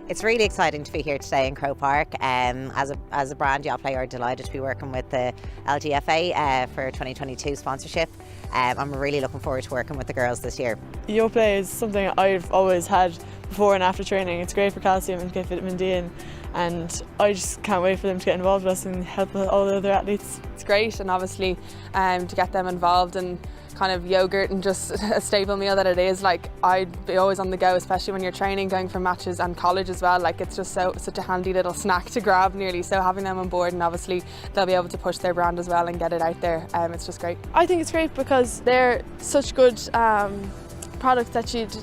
It's really exciting to be here today in Croke Park. As a brand, Yoplait are delighted to be working with the LGFA for 2022 sponsorship. I'm really looking forward to working with the girls this year. Yoplait is something I've always had before and after training. It's great for calcium and get vitamin D in, and I just can't wait for them to get involved with us and help all the other athletes. It's great, and obviously to get them involved and kind of yogurt and just a staple meal that it is. Like, I'd be always on the go, especially when you're training, going for matches and college as well. Like, it's just such a handy little snack to grab nearly. So having them on board, and obviously they'll be able to push their brand as well and get it out there. It's just great. I think it's great because they're such good products that you'd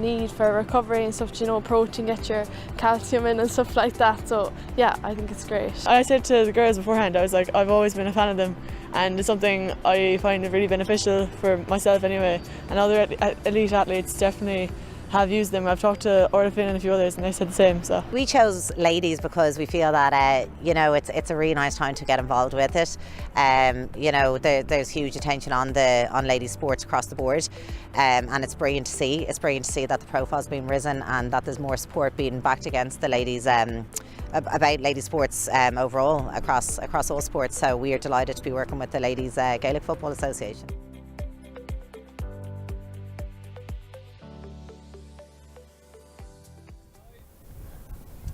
need for recovery and stuff, you know, protein, get your calcium in and stuff like that. So yeah, I think it's great. I said to the girls beforehand, I was like, I've always been a fan of them, and it's something I find really beneficial for myself anyway, and other elite athletes definitely have used them. I've talked to Orla and a few others and they said the same. So we chose ladies because we feel that it's a really nice time to get involved with it. There's huge attention on ladies sports across the board, and it's brilliant to see. It's brilliant to see that the profile's been risen and that there's more support being backed against the ladies about ladies sports overall across all sports. So we are delighted to be working with the Ladies Gaelic Football Association.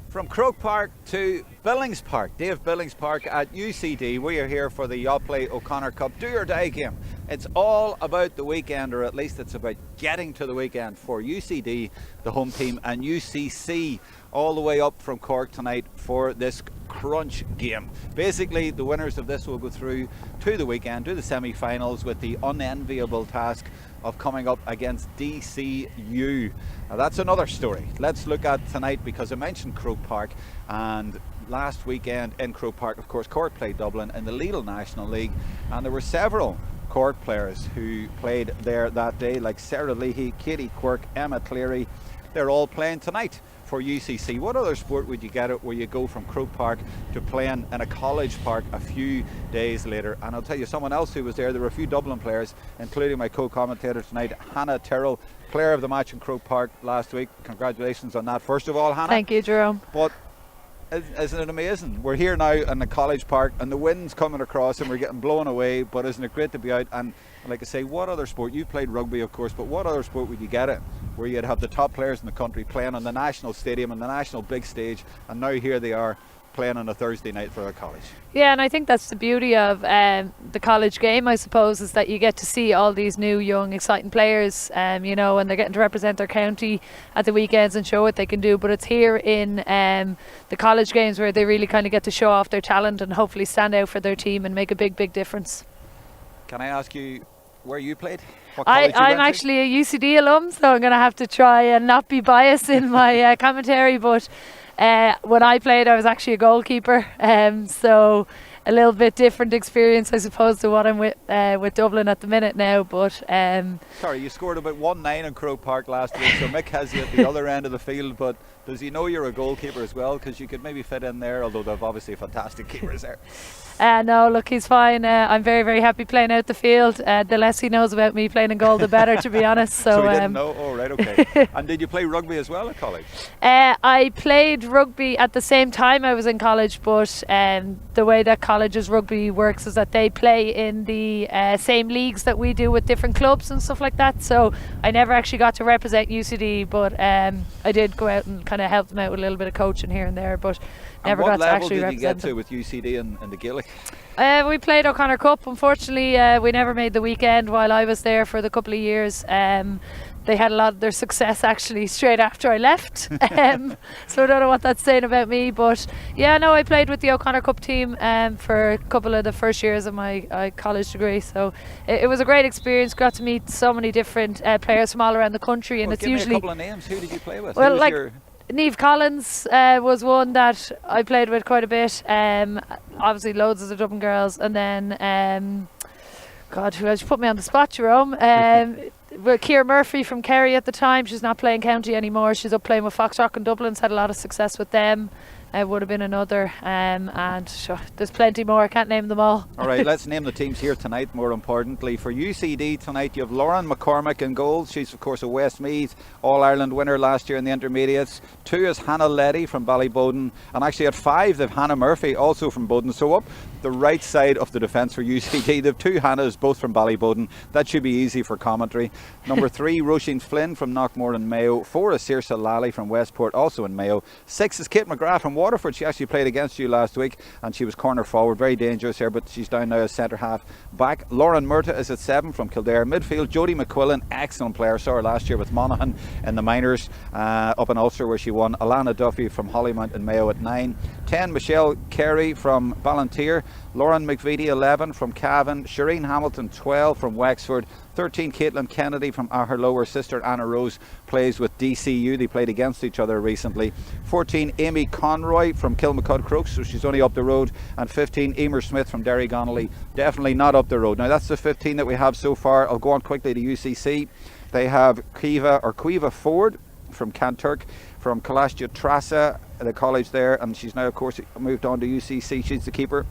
From Croke Park to Billings Park, Dave Billings Park at UCD. We are here for the Yoplait O'Connor Cup Do or Die game. It's all about the weekend, or at least it's about getting to the weekend for UCD, the home team, and UCC all the way up from Cork tonight for this crunch game. Basically, the winners of this will go through to the weekend, to the semi-finals, with the unenviable task of coming up against DCU. Now that's another story. Let's look at tonight, because I mentioned Croke Park, and last weekend in Croke Park, of course, Cork played Dublin in the Lidl National League, and there were several Cork players who played there that day, like Sarah Leahy, Katie Quirk, Emma Cleary. They're all playing tonight for UCC. What other sport would you get it where you go from Croke Park to playing in a college park a few days later? And I'll tell you, someone else who was there were a few Dublin players, including my co-commentator tonight, Hannah Tyrrell, player of the match in Croke Park last week. Congratulations on that, first of all, Hannah. Thank you, Jerome. But isn't it amazing? We're here now in the college park and the wind's coming across and we're getting blown away, but isn't it great to be out? And like I say, what other sport, you played rugby of course, but what other sport would you get it where you'd have the top players in the country playing on the national stadium and the national big stage, and now here they are playing on a Thursday night for a college? Yeah, and I think that's the beauty of the college game, I suppose, is that you get to see all these new, young, exciting players, and they're getting to represent their county at the weekends and show what they can do. But it's here in the college games where they really kind of get to show off their talent and hopefully stand out for their team and make a big, big difference. Can I ask you where you played? I'm actually a UCD alum, so I'm going to have to try and not be biased in my commentary, but when I played, I was actually a goalkeeper, so a little bit different experience, I suppose, to what I'm with Dublin at the minute now. But sorry, you scored about 1-9 in Croke Park last week, so Mick has you at the other end of the field, but does he know you're a goalkeeper as well? Because you could maybe fit in there, although they've obviously fantastic keepers there. No, look, he's fine. I'm very, very happy playing out the field. The less he knows about me playing in goal, the better, to be honest. So he didn't know? Oh, right, okay. And did you play rugby as well at college? I played rugby at the same time I was in college, but the way that college's rugby works is that they play in the same leagues that we do with different clubs and stuff like that. So I never actually got to represent UCD, but I did go out and kind of help them out with a little bit of coaching here and there, but never got to actually represent them. What level did you get to with UCD and the Gaelic? We played O'Connor Cup. Unfortunately, we never made the weekend while I was there for the couple of years. They had a lot of their success actually straight after I left. So I don't know what that's saying about me, but yeah, no, I played with the O'Connor Cup team for a couple of the first years of my college degree. So it was a great experience. Got to meet so many different players from all around the country, and it's give usually me a couple of names. Who did you play with? Well, like Niamh Collins was one that I played with quite a bit. Obviously loads of the Dublin girls, and then God, who else? You put me on the spot, Jerome. Ciara Murphy from Kerry at the time. She's not playing county anymore. She's up playing with Foxrock in Dublin's had a lot of success with them. would have been another, and sure, there's plenty more. I can't name them all. All right, let's name the teams here tonight. More importantly, for UCD tonight, you have Lauren McCormick in goal. She's of course a Westmeath All-Ireland winner last year in the intermediates. 2 is Hannah Letty from Ballyboden, and actually at 5 they've Hannah Murphy, also from Boden. So up the right side of the defence for UCD, they've 2 Hannahs, both from Ballyboden. That should be easy for commentary. Number 3, Roisin Flynn from Knockmore and Mayo. 4 is Saoirse Lally from Westport, also in Mayo. 6 is Kate McGrath from Waterford. She actually played against you last week, and she was corner forward, very dangerous here, but she's down now as centre half back. Lauren Murta is at 7 from Kildare. Midfield, Jodie McQuillan, excellent player, saw her last year with Monaghan in the minors up in Ulster where she won. Alana Duffy from Hollymount and Mayo at 9. 10, Michelle Carey from Ballantyre. Lauren McVitie 11 from Cavan. Shireen Hamilton 12 from Wexford. 13, Caitlin Kennedy from Aherlow. Her sister Anna Rose plays with DCU. They played against each other recently. 14, Amy Conroy from Kilmacud Crooks, so she's only up the road. And 15, Emer Smith from Derry Gonnelly, definitely not up the road. Now that's the 15 that we have so far. I'll go on quickly to UCC. They have Quiva Ford from Kanturk, from Kalashtia Trasa, the college there, and she's now of course moved on to UCC. She's the keeper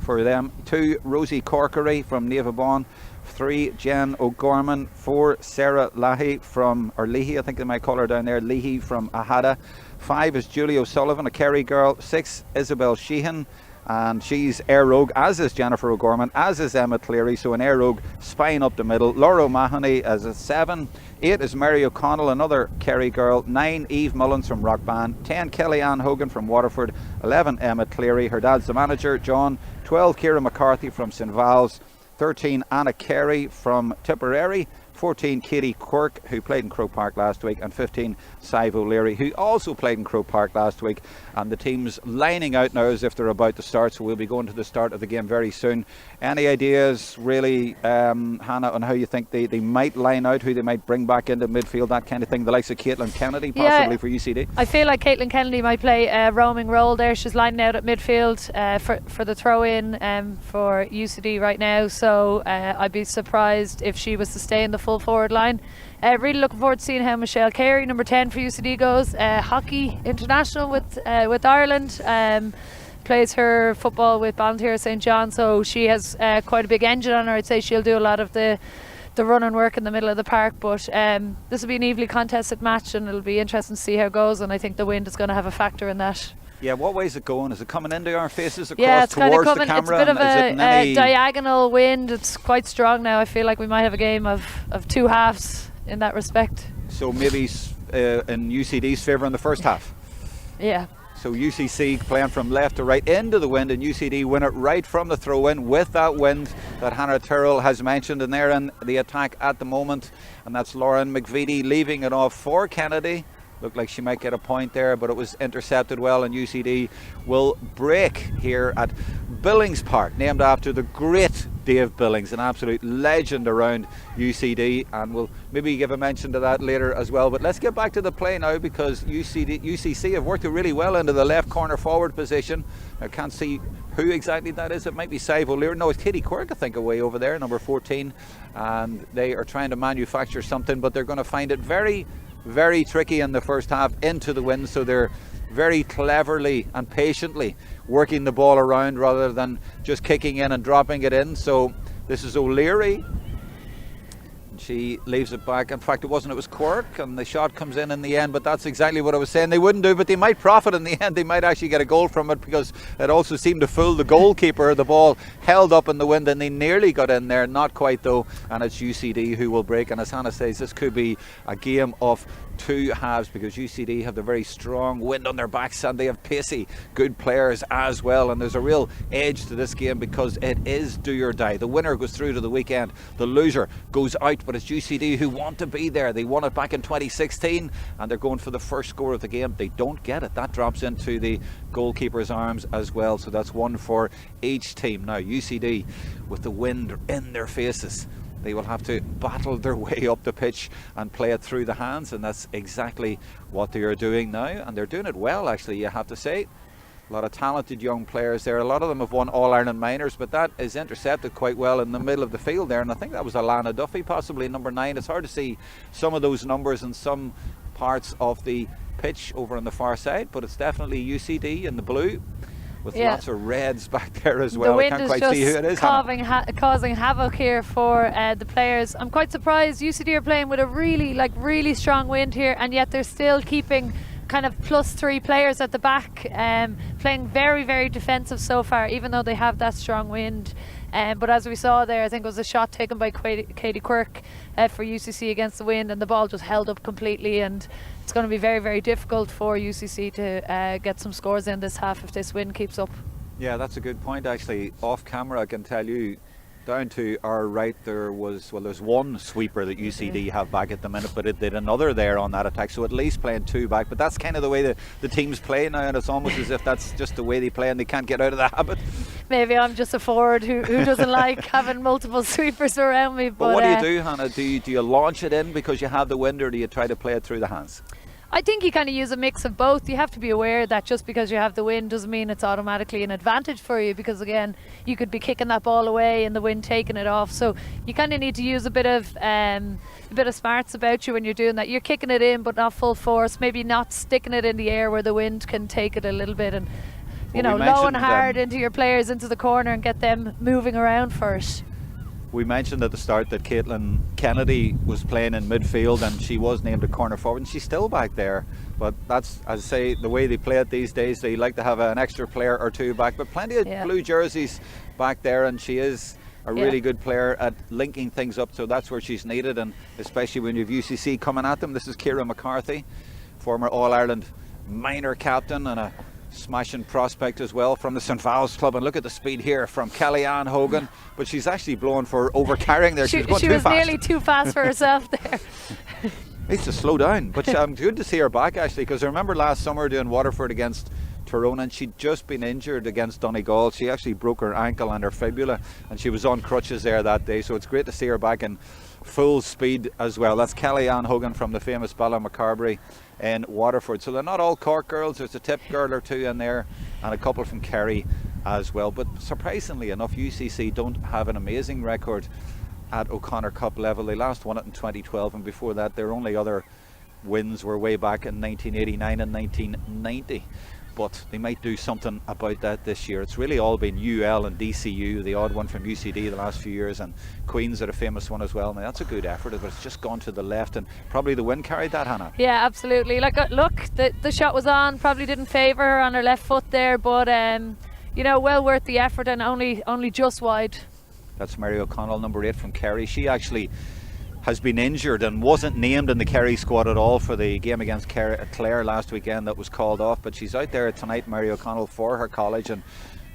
for them. 2, Rosie Corkery from Navanbon. 3, Jen O'Gorman. 4, Sarah Leahy from, or Leahy I think they might call her down there, Leahy from Ahada. 5 is Julie O'Sullivan, a Kerry girl. 6, Isabel Sheehan, and she's Air Rogue, as is Jennifer O'Gorman, as is Emma Cleary, so an Air Rogue spine up the middle. Laura O'Mahony as a 7. 8 is Mary O'Connell, another Kerry girl. 9, Eve Mullins from Rockban. 10, Kellyanne Hogan from Waterford. 11, Emma Cleary, her dad's the manager, John. 12, Ciara McCarthy from St Val's. 13, Anna Carey from Tipperary. 14, Katie Quirk, who played in Croke Park last week, and 15, Sive O'Leary, who also played in Croke Park last week. And the team's lining out now as if they're about to start, so we'll be going to the start of the game very soon. Any ideas, really, Hannah, on how you think they might line out, who they might bring back into midfield, that kind of thing? The likes of Caitlin Kennedy, possibly, for UCD? I feel like Caitlin Kennedy might play a roaming role there. She's lining out at midfield for the throw-in for UCD right now, so I'd be surprised if she was to stay in the full forward line. Really looking forward to seeing how Michelle Carey, number 10 for UCD, goes. Hockey international with Ireland. Plays her football with Ballantyre St John, so she has quite a big engine on her. I'd say she'll do a lot of the running work in the middle of the park, but this will be an evenly contested match, and it'll be interesting to see how it goes, and I think the wind is going to have a factor in that. Yeah, what way is it going? Is it coming into our faces across yeah, it's kind of coming, the camera? it's a bit of a diagonal wind. It's quite strong now. I feel like we might have a game of 2 halves in that respect. So maybe in UCD's favour in the first half? Yeah. So UCC playing from left to right into the wind, and UCD win it right from the throw-in with that wind that Hannah Tyrrell has mentioned, and they're in the attack at the moment, and that's Lauren McVitie leaving it off for Kennedy. Looked like she might get a point there, but it was intercepted well, and UCD will break here at Billings Park, named after the great Dave Billings, an absolute legend around UCD, and we'll maybe give a mention to that later as well. But let's get back to the play now, because UCC have worked it really well into the left corner forward position. I can't see who exactly that is. It might be Sive O'Leary. No, it's Katie Quirk, I think, away over there, number 14, and they are trying to manufacture something, but they're going to find it very, very tricky in the first half into the wind, so they're very cleverly and patiently working the ball around rather than just kicking in and dropping it in. So this is O'Leary. She leaves it back. In fact, it was Quirk, and the shot comes in the end, but that's exactly what I was saying they wouldn't do, but they might profit in the end. They might actually get a goal from it, because it also seemed to fool the goalkeeper. The ball held up in the wind and they nearly got in there, not quite though, and it's UCD who will break. And as Hannah says, this could be a game of 2 halves, because UCD have the very strong wind on their backs, and they have pacey good players as well, and there's a real edge to this game because it is do or die. The winner goes through to the weekend, the loser goes out, but it's UCD who want to be there. They won it back in 2016, and they're going for the first score of the game. They don't get it. That drops into the goalkeeper's arms as well, so that's 1 for each team. Now UCD, with the wind in their faces, they will have to battle their way up the pitch and play it through the hands, and that's exactly what they are doing now, and they're doing it well, actually, you have to say. A lot of talented young players there. A lot of them have won All-Ireland minors, but that is intercepted quite well in the middle of the field there, and I think that was Alana Duffy, possibly number 9. It's hard to see some of those numbers in some parts of the pitch over on the far side, but it's definitely UCD in the blue with lots of reds back there as well. The wind I can't is quite see who it just is. causing havoc here for the players. I'm quite surprised UCD are playing with a really strong wind here, and yet they're still keeping kind of +3 players at the back, playing very defensive so far, even though they have that strong wind. But as we saw there, I think it was a shot taken by Katie Quirk for UCC against the wind, and the ball just held up completely, and it's going to be very difficult for UCC to get some scores in this half if this wind keeps up. Yeah, that's a good point actually. Off camera I can tell you, down to our right there's one sweeper that UCD have back at the minute, but it did another there on that attack, so at least playing 2 back. But that's kind of the way the teams play now, and it's almost as if that's just the way they play and they can't get out of the habit. Maybe I'm just a forward who doesn't like having multiple sweepers around me. But what do you do, Hannah? Do you launch it in because you have the wind, or do you try to play it through the hands? I think you kind of use a mix of both. You have to be aware that just because you have the wind doesn't mean it's automatically an advantage for you, because again, you could be kicking that ball away and the wind taking it off. So you kind of need to use a bit of smarts about you when you're doing that. You're kicking it in but not full force, maybe not sticking it in the air where the wind can take it a little bit, and low and hard into your players into the corner and get them moving around first. We mentioned at the start that Caitlin Kennedy was playing in midfield, and she was named a corner forward, and she's still back there. But that's, as I say, the way they play it these days. They like to have an extra player or 2 back, but plenty of blue jerseys back there, and she is a really good player at linking things up, so that's where she's needed, and especially when you have UCC coming at them. This is Ciara McCarthy, former All-Ireland minor captain and a smashing prospect as well from the St Val's club. And look at the speed here from Kellyanne Hogan, but she's actually blown for overcarrying there. She was going too fast. Nearly too fast for herself there. Needs to slow down, but good to see her back actually, because I remember last summer doing Waterford against Tyrone, and she'd just been injured against Donegal. She actually broke her ankle and her fibula, and she was on crutches there that day, so it's great to see her back in full speed as well. That's Kellyanne Hogan from the famous Ballamacarbery in Waterford. So they're not all Cork girls, there's a Tip girl or 2 in there, and a couple from Kerry as well. But surprisingly enough, UCC don't have an amazing record at O'Connor Cup level. They last won it in 2012, and before that their only other wins were way back in 1989 and 1990. But they might do something about that this year. It's really all been UL and DCU, the odd one from UCD the last few years, and Queen's are a famous one as well. Now that's a good effort, but it's just gone to the left, and probably the wind carried that, Hannah. Yeah, absolutely. Like, look, the shot was on, probably didn't favour her on her left foot there, but well worth the effort, and only just wide. That's Mary O'Connell, number 8 from Kerry. She actually has been injured and wasn't named in the Kerry squad at all for the game against Clare last weekend that was called off, but she's out there tonight, Mary O'Connell, for her college, and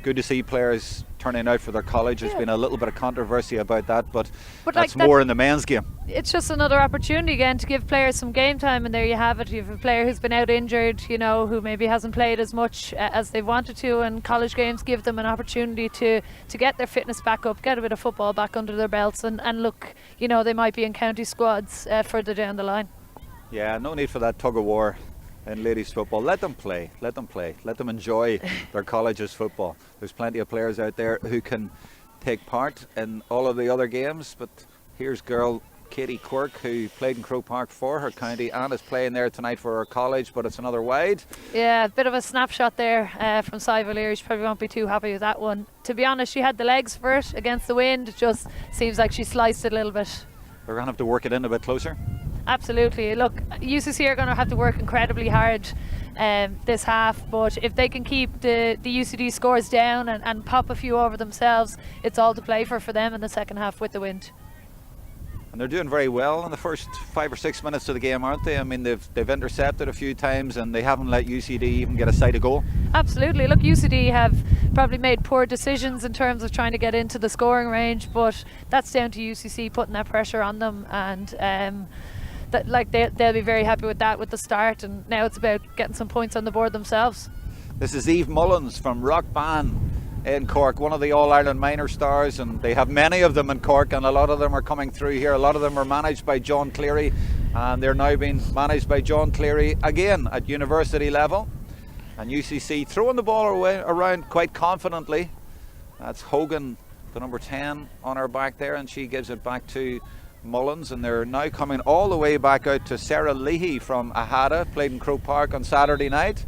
good to see players turning out for their college. There's been a little bit of controversy about that, but that's more in the men's game. It's just another opportunity again to give players some game time, and there you have it. You have a player who's been out injured, who maybe hasn't played as much as they wanted to, and college games give them an opportunity to get their fitness back up, get a bit of football back under their belts, and look, they might be in county squads further down the line. Yeah, no need for that tug of war in ladies football. Let them play, let them enjoy their college's football. There's plenty of players out there who can take part in all of the other games, but here's girl Katie Quirk, who played in Croke Park for her county and is playing there tonight for her college, but it's another wide. Yeah, a bit of a snapshot there from Cyvalere. She probably won't be too happy with that one. To be honest, she had the legs for it against the wind. It just seems like she sliced it a little bit. They're going to have to work it in a bit closer. Absolutely. Look, UCC are going to have to work incredibly hard this half, but if they can keep the UCD scores down and pop a few over themselves, it's all to play for them in the second half with the wind. And they're doing very well in the first 5 or 6 minutes of the game, aren't they? I mean, they've intercepted a few times, and they haven't let UCD even get a sight of goal. Absolutely. Look, UCD have probably made poor decisions in terms of trying to get into the scoring range, but that's down to UCC putting that pressure on them, and they'll be very happy with that with the start, and now it's about getting some points on the board themselves. This is Eve Mullins from Rockban in Cork, one of the All-Ireland minor stars, and they have many of them in Cork, and a lot of them are coming through here. A lot of them are managed by John Cleary, and they're now being managed by John Cleary again at university level. And UCC throwing the ball around quite confidently. That's Hogan, the number 10, on her back there, and she gives it back to Mullins, and they're now coming all the way back out to Sarah Leahy from Ahada, played in Croke Park on Saturday night,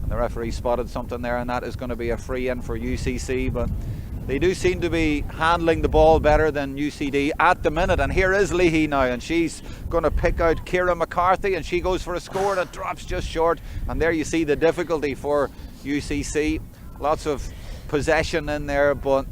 and the referee spotted something there, and that is going to be a free in for UCC. But they do seem to be handling the ball better than UCD at the minute. And here is Leahy now, and she's going to pick out Ciara McCarthy, and she goes for a score, and it drops just short. And there you see the difficulty for UCC. Lots of possession in there, but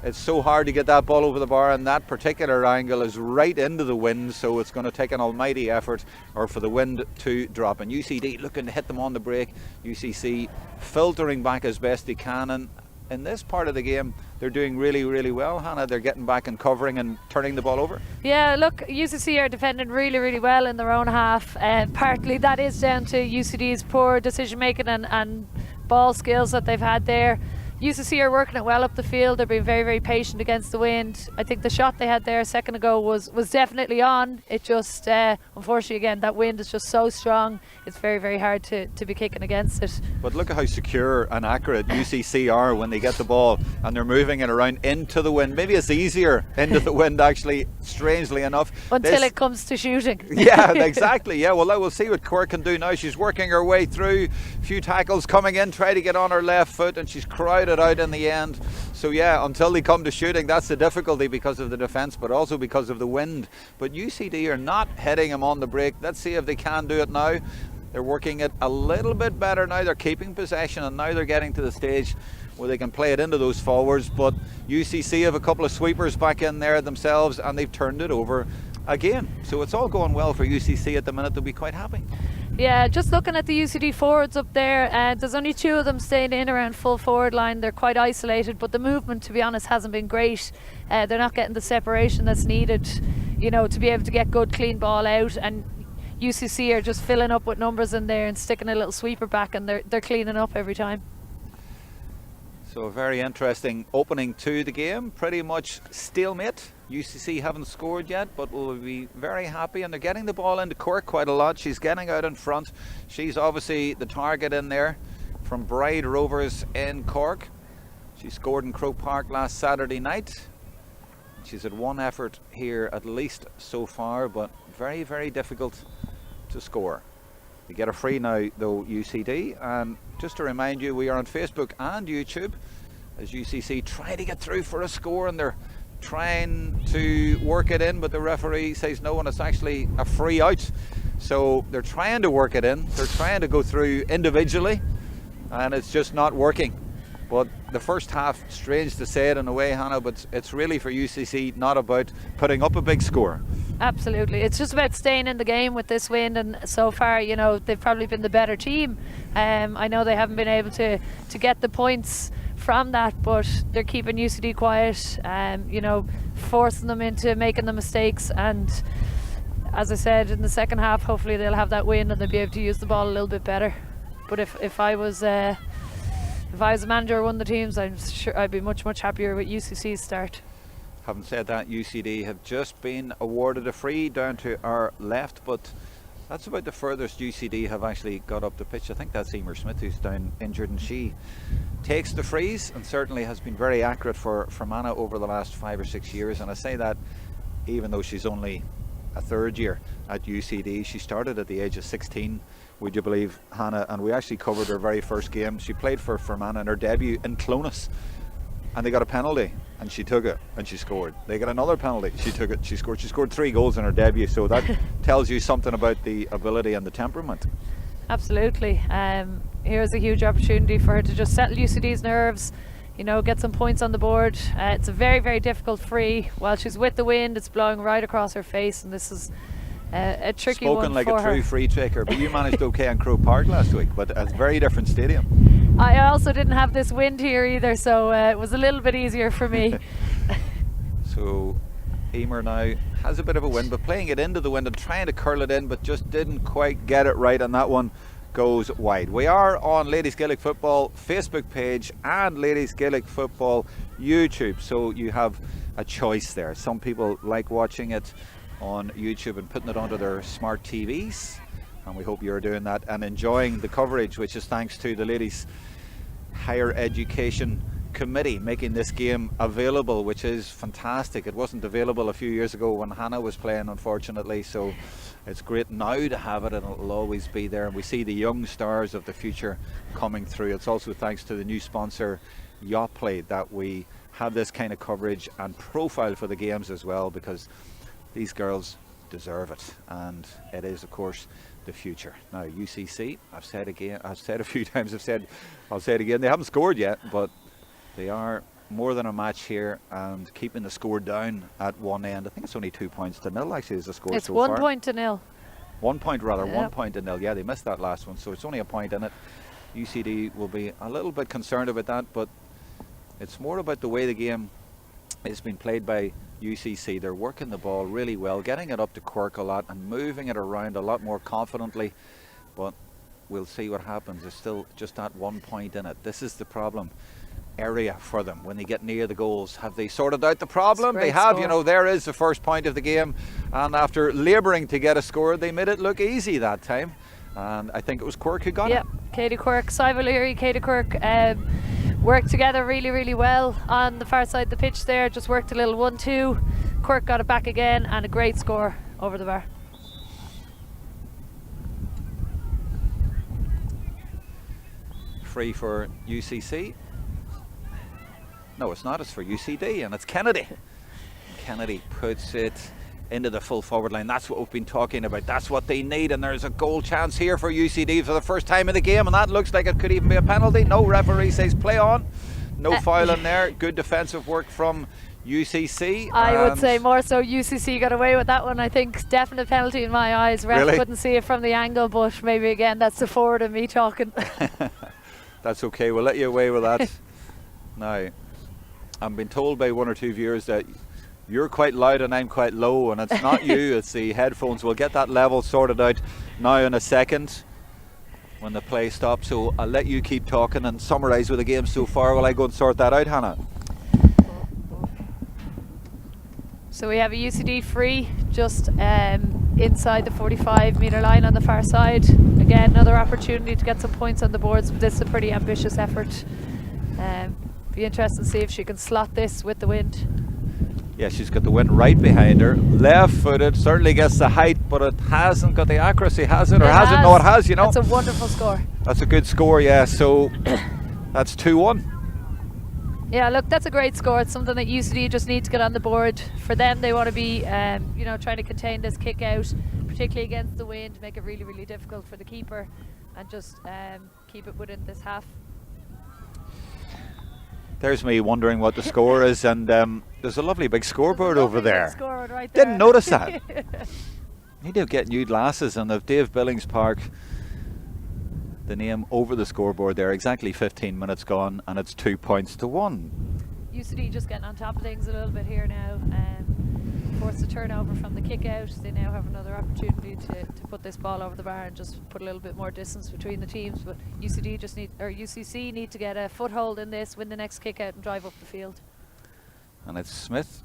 it's so hard to get that ball over the bar, and that particular angle is right into the wind, so it's going to take an almighty effort or for the wind to drop. And UCD looking to hit them on the break. UCC filtering back as best they can, and in this part of the game they're doing really, really well, Hannah. They're getting back and covering and turning the ball over. Yeah, look, UCC are defending really, really well in their own half. Partly that is down to UCD's poor decision making and ball skills that they've had there. UCC are working it well up the field. They're being very, very patient against the wind. I think the shot they had there a second ago was definitely on. It just, unfortunately, again, that wind is just so strong. It's very, very hard to be kicking against it. But look at how secure and accurate UCC are when they get the ball and they're moving it around into the wind. Maybe it's easier into the wind, actually, strangely enough. Until it comes to shooting. Yeah, exactly. Yeah, well, we'll see what Cork can do now. She's working her way through. A few tackles coming in, try to get on her left foot, and she's crowded out in the end. So yeah, until they come to shooting, that's the difficulty because of the defence, but also because of the wind. But UCD are not hitting them on the break. Let's see if they can do it now. They're working it a little bit better now. They're keeping possession, and now they're getting to the stage where they can play it into those forwards. But UCC have a couple of sweepers back in there themselves, and they've turned it over again. So it's all going well for UCC at the minute. They'll be quite happy. Yeah, just looking at the UCD forwards up there, there's only two of them staying in around full forward line. They're quite isolated, but the movement, to be honest, hasn't been great. They're not getting the separation that's needed, to be able to get good clean ball out. And UCC are just filling up with numbers in there and sticking a little sweeper back, and they're cleaning up every time. So a very interesting opening to the game. Pretty much stalemate. UCC haven't scored yet, but will be very happy, and they're getting the ball into Cork quite a lot. She's getting out in front. She's obviously the target in there from Bride Rovers in Cork. She scored in Croke Park last Saturday night. She's had one effort here at least so far, but very, very difficult to score. They get a free now though, UCD, and just to remind you, we are on Facebook and YouTube as UCC try to get through for a score, and they're trying to work it in, but the referee says no, and it's actually a free out. So they're trying to work it in, they're trying to go through individually, and it's just not working. But the first half, strange to say it in a way, Hannah, but it's really for UCC not about putting up a big score. Absolutely, it's just about staying in the game with this wind, and so far, they've probably been the better team. I know they haven't been able to get the points from that, but they're keeping UCD quiet, forcing them into making the mistakes. And as I said, in the second half, hopefully they'll have that win and they'll be able to use the ball a little bit better. But if I was a manager or one of the teams, I'm sure I'd be much, much happier with UCC's start. Having said that, UCD have just been awarded a free down to our left, but that's about the furthest UCD have actually got up the pitch. I think that's Emer Smith who's down injured, and she takes the frees and certainly has been very accurate for Fermanagh over the last 5 or 6 years. And I say that even though she's only a third year at UCD. She started at the age of 16, would you believe, Hannah, and we actually covered her very first game. She played for Fermanagh in her debut in Clonus, and they got a penalty and she took it and she scored. They got another penalty, she took it, she scored. She scored 3 goals in her debut, so that tells you something about the ability and the temperament. Absolutely. Here's a huge opportunity for her to just settle UCD's nerves, get some points on the board. It's a very, very difficult free. While she's with the wind, it's blowing right across her face, and this is a tricky one for her. Spoken like a true free taker, but you managed okay in Croke Park last week, but a very different stadium. I also didn't have this wind here either, so it was a little bit easier for me. So Emer now has a bit of a wind, but playing it into the wind and trying to curl it in, but just didn't quite get it right, and that one goes wide. We are on Ladies Gaelic Football Facebook page and Ladies Gaelic Football YouTube, so you have a choice there. Some people like watching it on YouTube and putting it onto their smart TVs, and we hope you're doing that and enjoying the coverage, which is thanks to the Ladies Higher Education committee making this game available, which is fantastic. It wasn't available a few years ago when Hannah was playing, unfortunately, so it's great now to have it, and it'll always be there. And we see the young stars of the future coming through. It's also thanks to the new sponsor Yoplait that we have this kind of coverage and profile for the games as well, because these girls deserve it, and it is of course the future. Now UCC, I've said a few times, I'll say it again, they haven't scored yet, but they are more than a match here and keeping the score down at one end. I think it's only 2 points to nil actually is the score It's so 1 far. point to nil. 1 point rather, Yep. 1 point to nil. Yeah, they missed that last one, so it's only a point in it. UCD will be a little bit concerned about that, but it's more about the way the game is being played by UCC. They're working the ball really well, getting it up to Quirk a lot and moving it around a lot more confidently, but we'll see what happens. There's still just that 1 point in it. This is the problem area for them when they get near the goals. Have they sorted out the problem? They have. You know, there is the first point of the game, and after labouring to get a score, they made it look easy that time, and I think it was Quirk who got it. Yeah, Katie Quirk, Siva Leary, Katie Quirk worked together really well on the far side of the pitch there, just worked a little 1-2. Quirk got it back again, and a great score over the bar. Free for UCC. No, it's not. It's for UCD, and it's Kennedy. Kennedy puts it into the full forward line. That's what we've been talking about. That's what they need, and there's a goal chance here for UCD for the first time in the game, and that looks like it could even be a penalty. No, referee says play on. No foul in there. Good defensive work from UCC. I would say more so UCC got away with that one. I think definite penalty in my eyes. Ref Really? couldn't see it from the angle, but maybe again that's the forward and me talking. That's okay, we'll let you away with that. Now, I'm being told by one or two viewers that you're quite loud and I'm quite low, and it's not you, it's the headphones. We'll get that level sorted out now in a second when the play stops, so I'll let you keep talking and summarise with the game so far while I go and sort that out, Hannah. So we have a UCD free just inside the 45-metre line on the far side. Again, another opportunity to get some points on the boards. This is a pretty ambitious effort. Be interested to see if she can slot this with the wind. Yeah, she's got the wind right behind her. Left-footed, certainly gets the height, but it hasn't got the accuracy, has it? Or has it? No, it has, you know. That's a wonderful score. That's a good score, yeah. So that's 2-1. Yeah, look, that's a great score. It's something that UCD just need to get on the board. For them, they want to be, you know, trying to contain this kick out, particularly against the wind, make it really difficult for the keeper, and just keep it within this half. There's me wondering what the score is, and there's a lovely big scoreboard over there. Scoreboard right there. Didn't notice that. Need to get new glasses, and of Dave Billings Park, the name over the scoreboard there, exactly 15 minutes gone, and it's 2 points to 1. UCD just getting on top of things a little bit here now. Forced the turnover from the kick out. They now have another opportunity to put this ball over the bar and just put a little bit more distance between the teams. But UCC need to get a foothold in this, win the next kick out and drive up the field. And it's Smith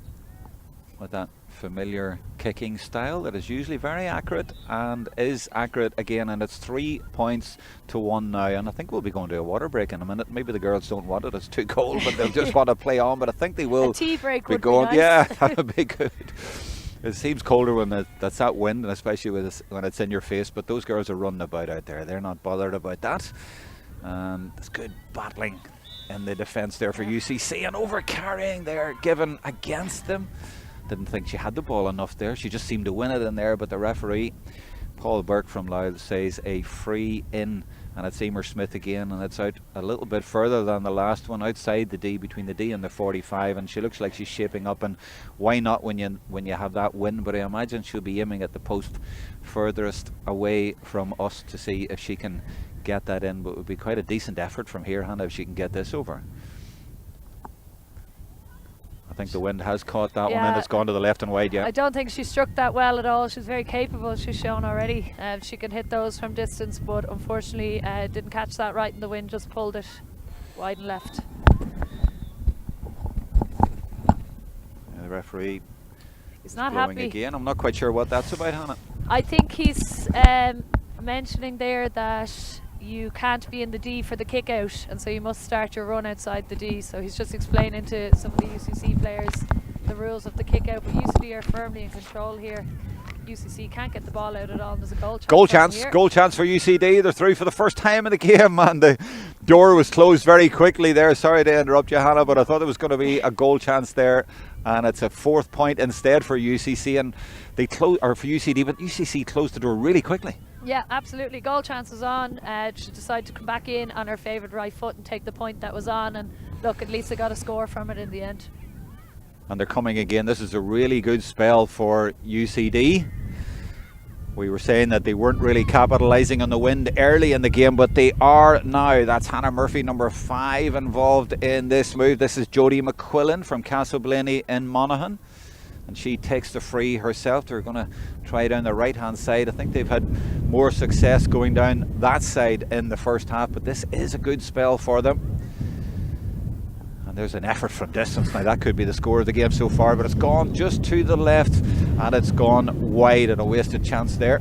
with that familiar kicking style that is usually very accurate and is accurate again, and it's 3 points to 1 now, and I think we'll be going to a water break in a minute. Maybe the girls don't want it, it's too cold, but they'll just want to play on, but I think they will. A tea break be would going. be nice. Yeah, that would be good. It seems colder when that's that wind, and especially when it's in your face, but those girls are running about out there. They're not bothered about that. And it's good battling in the defence there for UCC, and over carrying there given against them. Didn't think she had the ball enough there. She just seemed to win it in there, but the referee, Paul Burke from Louth, says a free in, and it's Emer Smith again, and it's out a little bit further than the last one, outside the D, between the D and the 45, and she looks like she's shaping up, and why not when you have that win? But I imagine she'll be aiming at the post furthest away from us to see if she can get that in, but it would be quite a decent effort from here, Hannah, if she can get this over. I think the wind has caught that one, and it's gone to the left and wide. Yeah, I don't think she struck that well at all. She's very capable, she's shown already. She can hit those from distance, but unfortunately didn't catch that right in the wind, just pulled it wide and left. The referee is not blowing happy again. I'm not quite sure what that's about, Hannah. I think he's mentioning there that you can't be in the D for the kick out, and so you must start your run outside the D. So he's just explaining to some of the UCC players the rules of the kick out, but UCD are firmly in control here. UCC can't get the ball out at all, and there's a goal chance. Goal chance for UCD. They're through for the first time in the game, and the door was closed very quickly there. Sorry to interrupt you, Hannah, but I thought there was going to be a goal chance there, and it's a 4th point instead for UCC, and they for UCD, but UCC closed the door really quickly. Yeah, absolutely. Goal chance was on. She decided to come back in on her favoured right foot and take the point that was on, and look, at least they got a score from it in the end. And they're coming again. This is a really good spell for UCD. We were saying that they weren't really capitalising on the wind early in the game, but they are now. That's Hannah Murphy, number 5, involved in this move. This is Jodie McQuillan from Castleblaney in Monaghan, and she takes the free herself. They're going to try down the right hand side. I think they've had more success going down that side in the first half, but this is a good spell for them. There's an effort from distance. Now that could be the score of the game so far, but it's gone just to the left and it's gone wide, and a wasted chance there.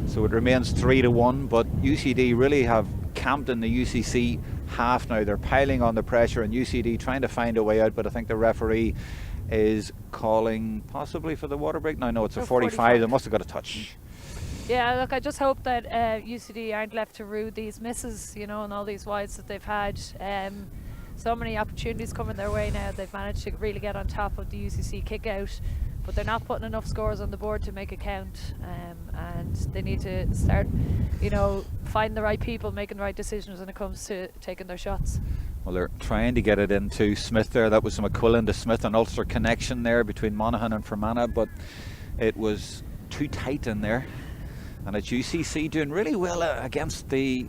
So it remains 3-1, but UCD really have camped in the UCC half now. They're piling on the pressure, and UCD trying to find a way out, but I think the referee is calling possibly for the water break. No, it's a 45. They must have got a touch. Yeah, look, I just hope that UCD aren't left to rue these misses, and all these wides that they've had. So many opportunities coming their way now. They've managed to really get on top of the UCC kick out, but they're not putting enough scores on the board to make it count, and they need to start finding the right people, making the right decisions when it comes to taking their shots. Well, they're trying to get it into Smith there. That was McQuillan to Smith, an Ulster connection there between Monaghan and Fermanagh, but it was too tight in there, and it's UCC doing really well against the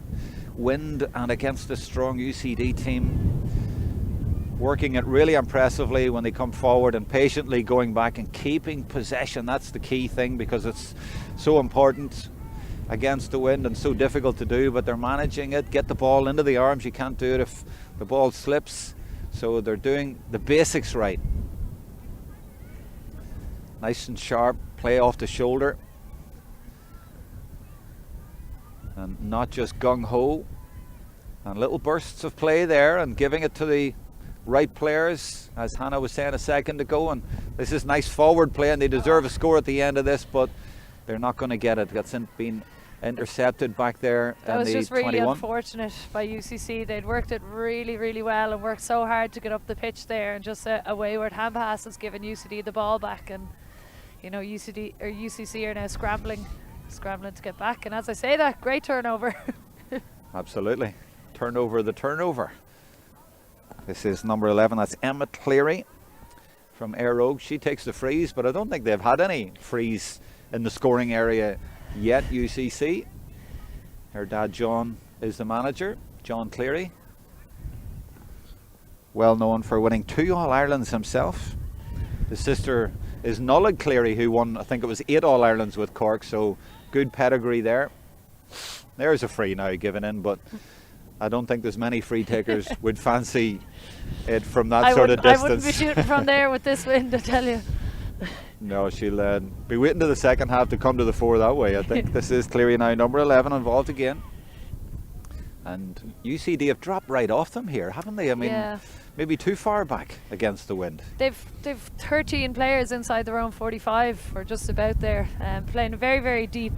wind and against the strong UCD team, working it really impressively when they come forward and patiently going back and keeping possession. That's the key thing, because it's so important against the wind and so difficult to do, but they're managing it. Get the ball into the arms. You can't do it if the ball slips, so they're doing the basics right. Nice and sharp play off the shoulder, and not just gung-ho, and little bursts of play there, and giving it to the right players, as Hannah was saying a second ago. And this is nice forward play, and they deserve a score at the end of this, but they're not going to get it. That's been intercepted back there. That was just really 21. Unfortunate by UCC. They'd worked it really, really well and worked so hard to get up the pitch there, and just a wayward hand pass has given UCD the ball back, and UCC are now scrambling to get back. And as I say that, great turnover. Absolutely. The turnover. This is number 11. That's Emma Cleary from Ayr Oak. She takes the frees, but I don't think they've had any frees in the scoring area yet, UCC. Her dad John is the manager, John Cleary, well known for winning 2 All-Irelands himself. His sister is Nollaig Cleary, who won, I think it was 8 All-Irelands with Cork, so good pedigree there. There's a free now given in, but I don't think there's many free takers would fancy it from that sort of distance. I wouldn't be shooting from there with this wind, I tell you. No, she'll be waiting to the second half to come to the fore that way. I think this is Cleary now, number 11, involved again. And UCD have dropped right off them here, haven't they? I mean, yeah. Maybe too far back against the wind. They've 13 players inside their own 45, or just about there, playing very, very deep.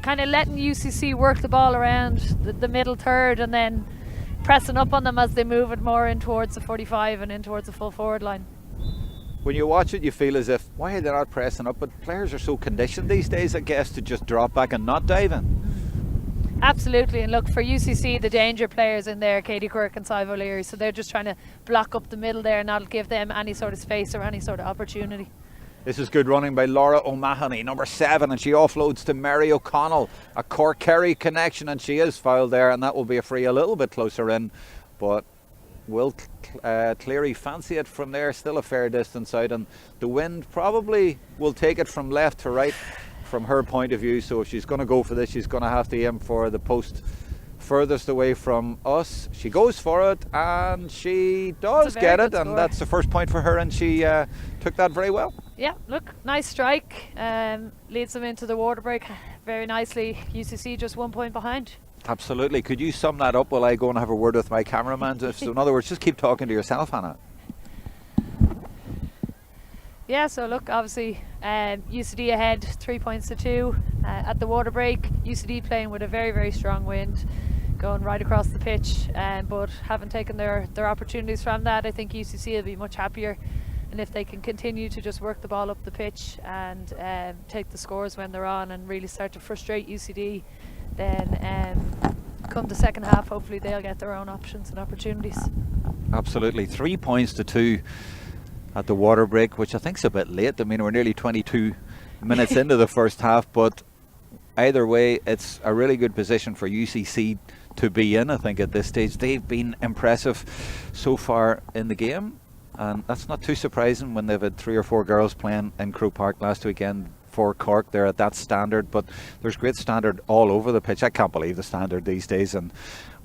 Kind of letting UCC work the ball around the middle third, and then pressing up on them as they move it more in towards the 45 and in towards the full forward line. When you watch it, you feel as if, why are they not pressing up? But players are so conditioned these days, I guess, to just drop back and not dive in. Absolutely, and look, for UCC, the danger players in there, Katie Quirk and Sive O'Leary, so they're just trying to block up the middle there and not give them any sort of space or any sort of opportunity. This is good running by Laura O'Mahony, number 7, and she offloads to Mary O'Connell, a Cork-Kerry connection, and she is fouled there, and that will be a free a little bit closer in, but will Cleary fancy it from there? Still a fair distance out, and the wind probably will take it from left to right from her point of view, so if she's going to go for this, she's going to have to aim for the post furthest away from us. She goes for it, and she does get it, and that's the first point for her, and she took that very well. Yeah, look, nice strike, leads them into the water break very nicely. UCC just 1 point behind. Absolutely. Could you sum that up while I go and have a word with my cameraman? So in other words, just keep talking to yourself, Hannah. Yeah, so look, obviously UCD ahead 3 points to 2 at the water break. UCD playing with a very, very strong wind going right across the pitch, but haven't taken their opportunities from that. I think UCC will be much happier, and if they can continue to just work the ball up the pitch and take the scores when they're on and really start to frustrate UCD, then come the second half, hopefully they'll get their own options and opportunities. Absolutely. 3 points to 2 at the water break, which I think is a bit late. I mean, we're nearly 22 minutes into the first half, but either way, it's a really good position for UCC to be in. I think at this stage they've been impressive so far in the game, and that's not too surprising when they've had 3 or 4 girls playing in Croke Park last weekend for Cork. They're at that standard, but there's great standard all over the pitch. I can't believe the standard these days, and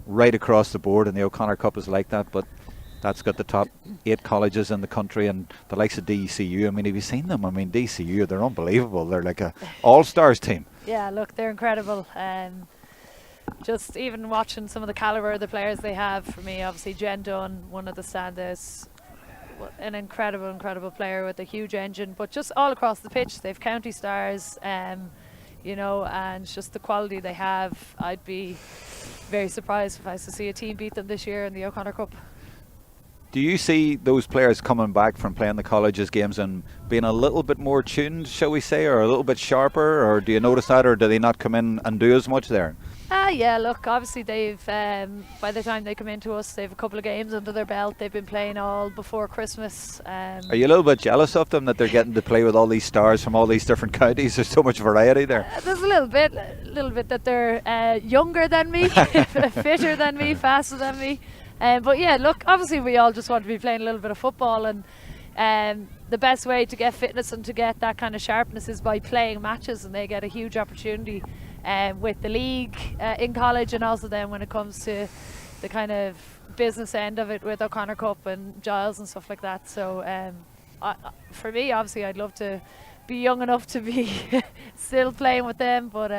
right across the board, and the O'Connor Cup is like that. But that's got the top 8 colleges in the country and the likes of DCU. I mean, have you seen them? I mean, DCU, they're unbelievable. They're like a all-stars team. Yeah, look, they're incredible. Just even watching some of the calibre of the players they have, for me, obviously Jen Dunn, one of the standouts, an incredible player with a huge engine, but just all across the pitch, they've county stars, you know, and just the quality they have. I'd be very surprised if I was to see a team beat them this year in the O'Connor Cup. Do you see those players coming back from playing the colleges games and being a little bit more tuned, shall we say, or a little bit sharper, or do you notice that, or do they not come in and do as much there? Yeah, look, obviously they've, by the time they come into us, they've a couple of games under their belt. They've been playing all before Christmas. Are you a little bit jealous of them that they're getting to play with all these stars from all these different counties? There's so much variety there. There's a little bit that they're younger than me, fitter than me, faster than me. But yeah, look, obviously we all just want to be playing a little bit of football, and the best way to get fitness and to get that kind of sharpness is by playing matches, and they get a huge opportunity with the league in college, and also then when it comes to the kind of business end of it with O'Connor Cup and Giles and stuff like that. So for me, obviously I'd love to be young enough to be still playing with them, but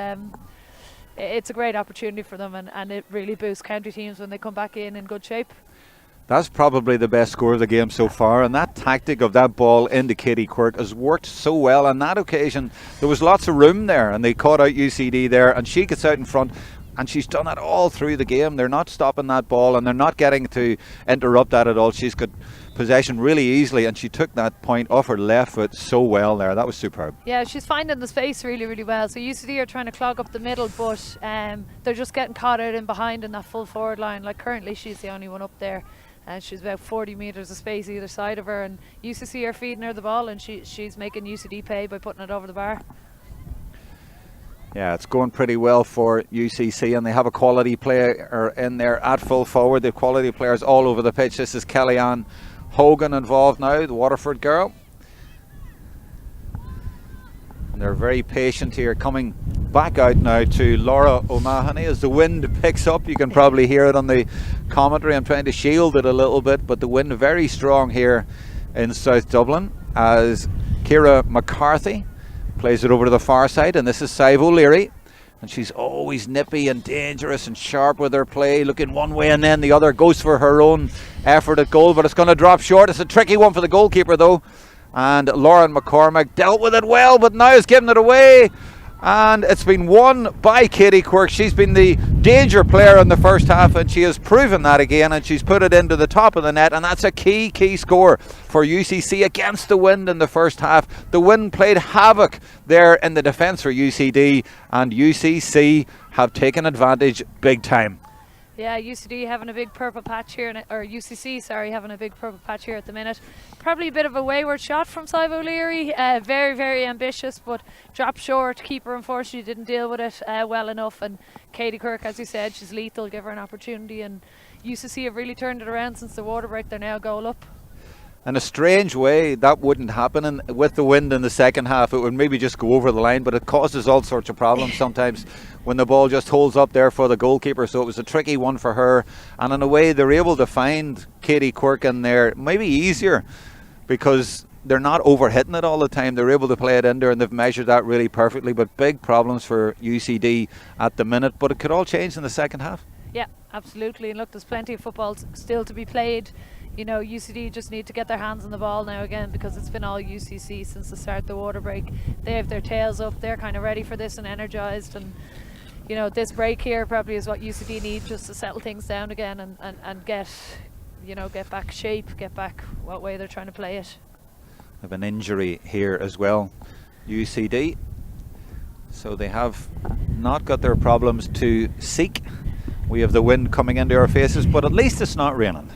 it's a great opportunity for them, and it really boosts county teams when they come back in good shape. That's probably the best score of the game so far, and that tactic of that ball into Katie Quirk has worked so well. On that occasion there was lots of room there, and they caught out UCD there, and she gets out in front, and she's done it all through the game. They're not stopping that ball, and they're not getting to interrupt that at all. She's got possession really easily, and she took that point off her left foot so well there. That was superb. Yeah, she's finding the space really well. So UCD are trying to clog up the middle, but they're just getting caught out in behind in that full forward line. Like currently she's the only one up there, and she's about 40 metres of space either side of her, and UCC are feeding her the ball, and she's making UCD pay by putting it over the bar. Yeah, it's going pretty well for UCC, and they have a quality player in there at full forward. They have quality players all over the pitch. This is Kellyanne Hogan involved now, the Waterford girl. And they're very patient here, coming back out now to Laura O'Mahony as the wind picks up. You can probably hear it on the commentary. I'm trying to shield it a little bit, but the wind very strong here in South Dublin as Ciara McCarthy plays it over to the far side, and this is Sive O'Leary, and she's always nippy and dangerous and sharp with her play, looking one way and then the other, goes for her own effort at goal, but it's going to drop short. It's a tricky one for the goalkeeper though, and Lauren McCormack dealt with it well, but now is giving it away, and it's been won by Katie Quirk. She's been the danger player in the first half, and she has proven that again, and she's put it into the top of the net, and that's a key score for UCC against the wind in the first half. The wind played havoc there in the defence for UCD, and UCC have taken advantage big time. Yeah, UCD having a big purple patch here, or UCC, sorry, having a big purple patch here at the minute. Probably a bit of a wayward shot from Sive O'Leary, very ambitious, but dropped short. Keeper unfortunately didn't deal with it well enough, and Katie Quirk, as you said, she's lethal, give her an opportunity, and UCC have really turned it around since the water break. They're now a goal up. In a strange way, that wouldn't happen, and with the wind in the second half it would maybe just go over the line, but it causes all sorts of problems sometimes when the ball just holds up there for the goalkeeper. So it was a tricky one for her, and in a way they're able to find Katie Quirk in there maybe easier, because they're not overhitting it all the time. They're able to play it in there, and they've measured that really perfectly. But big problems for UCD at the minute. But it could all change in the second half. Yeah, absolutely. And look, there's plenty of football still to be played. You know, UCD just need to get their hands on the ball now again, because it's been all UCC since the start of the water break. They have their tails up. They're kind of ready for this and energised. And, you know, this break here probably is what UCD need, just to settle things down again and get, you know, get back shape, get back what way they're trying to play it. Have an injury here as well, UCD. So they have not got their problems to seek. We have the wind coming into our faces, but at least it's not raining.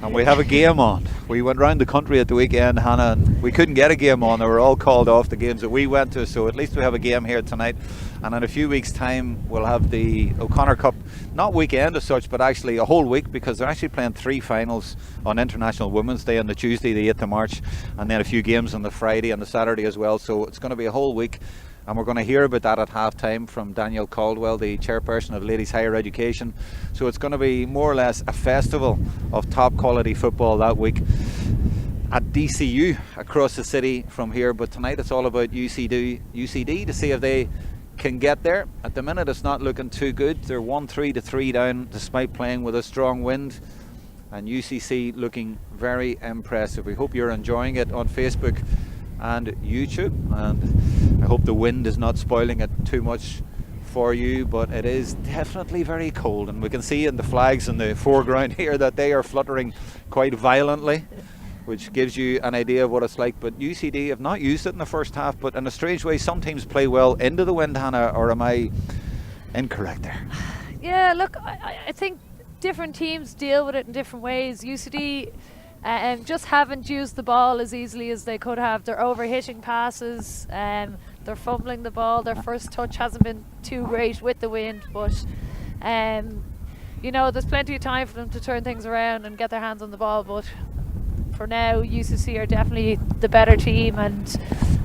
And we have a game on. We went round the country at the weekend, Hannah, and we couldn't get a game on. They were all called off, the games that we went to, so at least we have a game here tonight. And in a few weeks' time, we'll have the O'Connor Cup, not weekend as such, but actually a whole week, because they're actually playing 3 finals on International Women's Day on the Tuesday, the 8th of March, and then a few games on the Friday and the Saturday as well. So it's going to be a whole week. And we're going to hear about that at half-time from Danielle Caldwell, the chairperson of Ladies Higher Education. So it's going to be more or less a festival of top-quality football that week at DCU across the city from here. But tonight it's all about UCD to see if they can get there. At the minute it's not looking too good. They're 1-3 down despite playing with a strong wind. And UCC looking very impressive. We hope you're enjoying it on Facebook and YouTube, and I hope the wind is not spoiling it too much for you, but it is definitely very cold, and we can see in the flags in the foreground here that they are fluttering quite violently, which gives you an idea of what it's like. But UCD have not used it in the first half, but in a strange way some teams play well into the wind, Hannah, or am I incorrect there? Yeah, look, I think different teams deal with it in different ways. UCD just haven't used the ball as easily as they could have. They're overhitting passes, they're fumbling the ball. Their first touch hasn't been too great with the wind, but you know, there's plenty of time for them to turn things around and get their hands on the ball. But for now, UCC are definitely the better team, and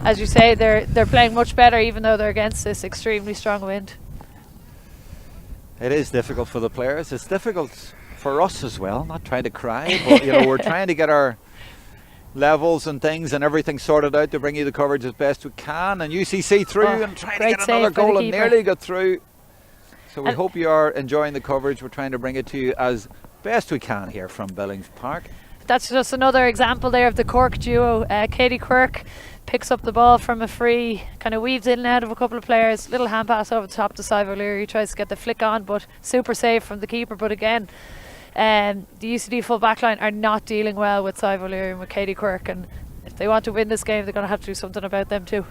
as you say, they're playing much better, even though they're against this extremely strong wind. It is difficult for the players. It's difficult for us as well, not trying to cry, but you know, we're trying to get our levels and things and everything sorted out to bring you the coverage as best we can, and UCC through and trying to get another goal and nearly got through. So we hope you are enjoying the coverage. We're trying to bring it to you as best we can here from Billings Park. That's just another example there of the Cork duo. Katie Quirk picks up the ball from a free, kind of weaves in and out of a couple of players, little hand pass over the top to Sive O'Leary, tries to get the flick on, but super save from the keeper. But again, the UCD full back line are not dealing well with Sive O'Leary and with Katie Quirk, and if they want to win this game, they're going to have to do something about them too.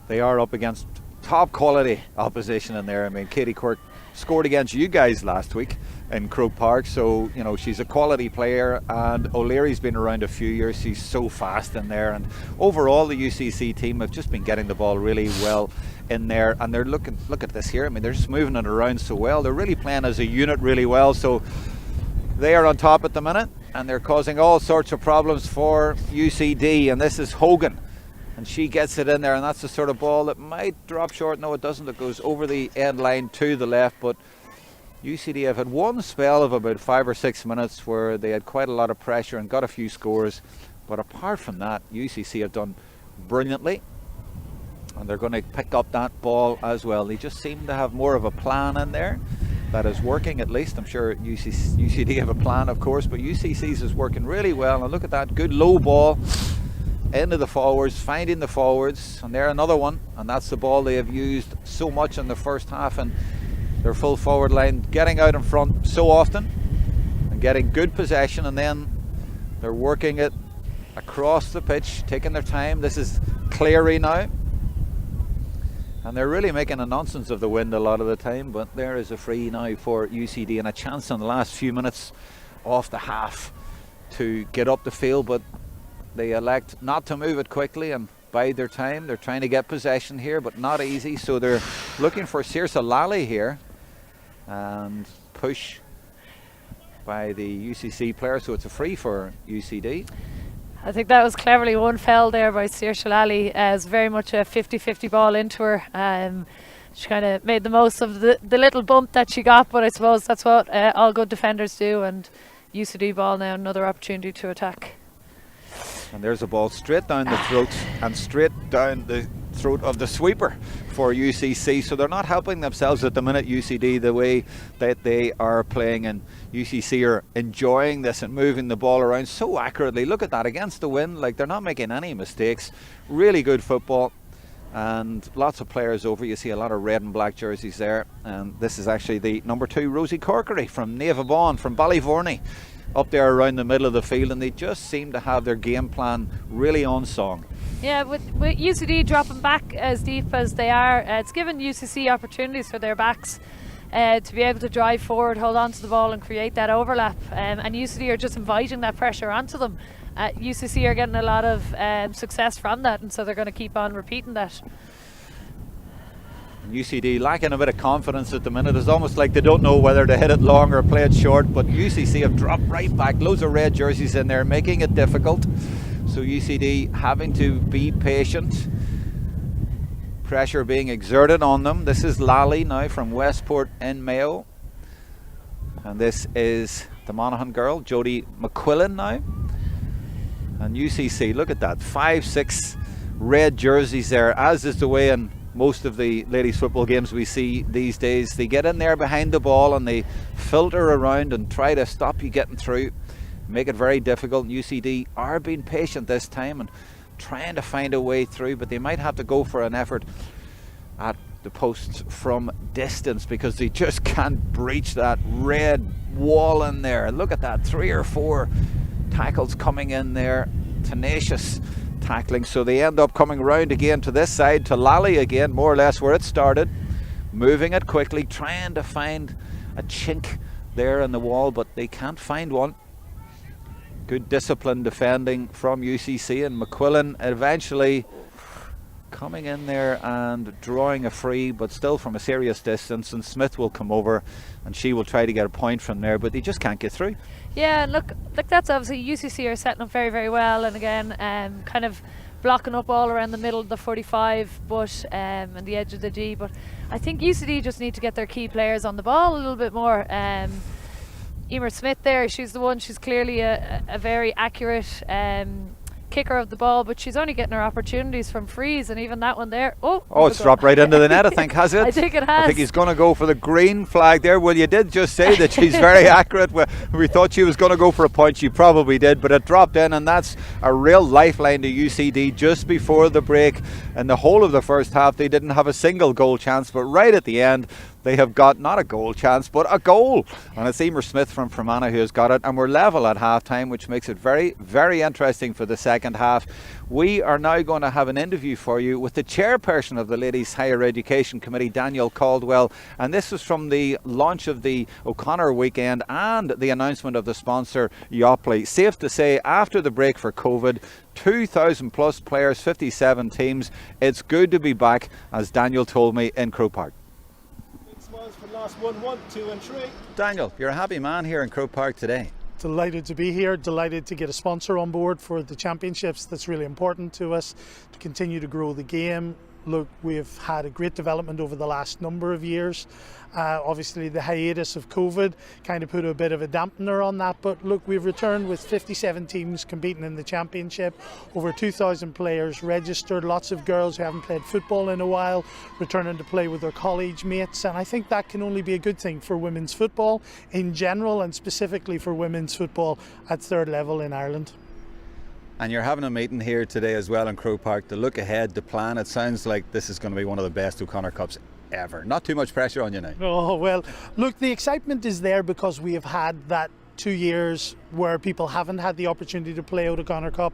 They are up against top quality opposition in there. I mean, Katie Quirk scored against you guys last week in Croke Park, so you know she's a quality player, and O'Leary's been around a few years. She's so fast in there, and overall the UCC team have just been getting the ball really well in there, and they're look at this here. I mean, they're just moving it around so well. They're really playing as a unit really well, so they are on top at the minute, and they're causing all sorts of problems for UCD. And this is Hogan, and she gets it in there, and that's the sort of ball that might drop short. No, it doesn't. It goes over the end line to the left. But UCD have had one spell of about 5 or 6 minutes where they had quite a lot of pressure and got a few scores, but apart from that, UCC have done brilliantly, and they're going to pick up that ball as well. They just seem to have more of a plan in there that is working, at least. I'm sure UCD have a plan, of course, but UCC's is working really well. And look at that good low ball into the forwards, finding the forwards, and there another one, and that's the ball they have used so much in the first half, and their full forward line getting out in front so often and getting good possession, and then they're working it across the pitch, taking their time. This is Cleary now, and they're really making a nonsense of the wind a lot of the time. But there is a free now for UCD, and a chance in the last few minutes off the half to get up the field, but they elect not to move it quickly and bide their time. They're trying to get possession here, but not easy, so they're looking for Saoirse Lally here, and push by the UCC player, so it's a free for UCD. I think that was cleverly one fell there by Saoirse Lally, as very much a 50-50 ball into her. She kind of made the most of the little bump that she got, but I suppose that's what all good defenders do. And UCD ball now, another opportunity to attack. And there's a ball straight down the throat and straight down the throat of the sweeper for UCC. So they're not helping themselves at the minute, UCD, the way that they are playing, and UCC are enjoying this and moving the ball around so accurately. Look at that, against the wind, like they're not making any mistakes. Really good football, and lots of players over. You see a lot of red and black jerseys there, and this is actually the number 2, Rosie Corkery from Navan, from Ballyvorney, up there around the middle of the field, and they just seem to have their game plan really on song. Yeah, with UCD dropping back as deep as they are, it's given UCC opportunities for their backs to be able to drive forward, hold on to the ball and create that overlap, and UCD are just inviting that pressure onto them. UCC are getting a lot of success from that, and so they're going to keep on repeating that. UCD lacking a bit of confidence at the minute. It's almost like they don't know whether to hit it long or play it short, but UCC have dropped right back, loads of red jerseys in there, making it difficult. So UCD having to be patient, pressure being exerted on them. This is Lally now from Westport in Mayo, and this is the Monaghan girl, Jodie McQuillan now. And UCC, look at that, 5-6 red jerseys there, as is the way in most of the ladies football games we see these days. They get in there behind the ball and they filter around and try to stop you getting through, make it very difficult. UCD are being patient this time and trying to find a way through, but they might have to go for an effort at the posts from distance because they just can't breach that red wall in there. Look at that, 3 or 4 tackles coming in there, tenacious tackling. So they end up coming round again to this side, to Lally again, more or less where it started, moving it quickly, trying to find a chink there in the wall, but they can't find one. Good discipline defending from UCC, and McQuillan eventually coming in there and drawing a free, but still from a serious distance, and Smith will come over and she will try to get a point from there, but they just can't get through. Yeah, look, that's obviously UCC are setting up very, very well, and again, kind of blocking up all around the middle of the 45, but and the edge of the G. But I think UCD just need to get their key players on the ball a little bit more. Emer Smith there, she's the one. She's clearly a very accurate kicker of the ball, but she's only getting her opportunities from frees, and even that one there, it's dropped right into the net, I think, has it? I think it has. I think he's going to go for the green flag there. Well, you did just say that she's very accurate. We thought she was going to go for a point. She probably did, but it dropped in, and that's a real lifeline to UCD. Just before the break, in the whole of the first half, they didn't have a single goal chance, but right at the end they have got not a goal chance but a goal, and it's Emer Smith from Fermanagh who has got it, and we're level at half time, which makes it very, very interesting for the second half. We are now going to have an interview for you with the chairperson of the Ladies Higher Education Committee, Daniel Caldwell, and this was from the launch of the O'Connor weekend and the announcement of the sponsor Yoplait. Safe to say, after the break for COVID, 2,000 plus players, 57 teams. It's good to be back, as Daniel told me, in Croke Park. For last 1, 2 and 3. Daniel, you're a happy man here in Croke Park today. Delighted to be here, delighted to get a sponsor on board for the championships. That's really important to us to continue to grow the game. Look, we've had a great development over the last number of years. Obviously the hiatus of COVID kind of put a bit of a dampener on that, but look, we've returned with 57 teams competing in the championship, over 2,000 players registered, lots of girls who haven't played football in a while returning to play with their college mates, and I think that can only be a good thing for women's football in general, and specifically for women's football at third level in Ireland. And you're having a meeting here today as well in Croke Park to look ahead, to plan. It sounds like this is going to be one of the best O'Connor Cups ever. Not too much pressure on you now. Oh, well, look, the excitement is there because we have had that 2 years where people haven't had the opportunity to play out O'Connor Cup.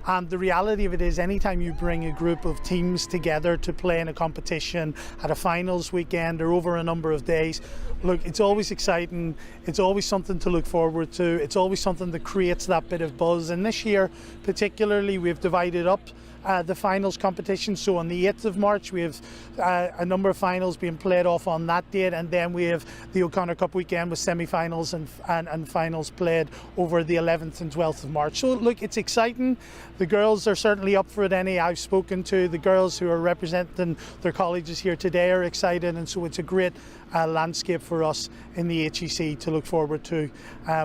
And the reality of it is, anytime you bring a group of teams together to play in a competition at a finals weekend or over a number of days, look, it's always exciting, it's always something to look forward to, it's always something that creates that bit of buzz. And this year particularly, we've divided up the finals competition. So on the 8th of March we have a number of finals being played off on that date, and then we have the O'Connor Cup weekend with semi-finals and finals played over the 11th and 12th of March. So look, it's exciting. The girls are certainly up for it. Any I've spoken to, the girls who are representing their colleges here today are excited, and so it's a great landscape for us in the HEC to look forward to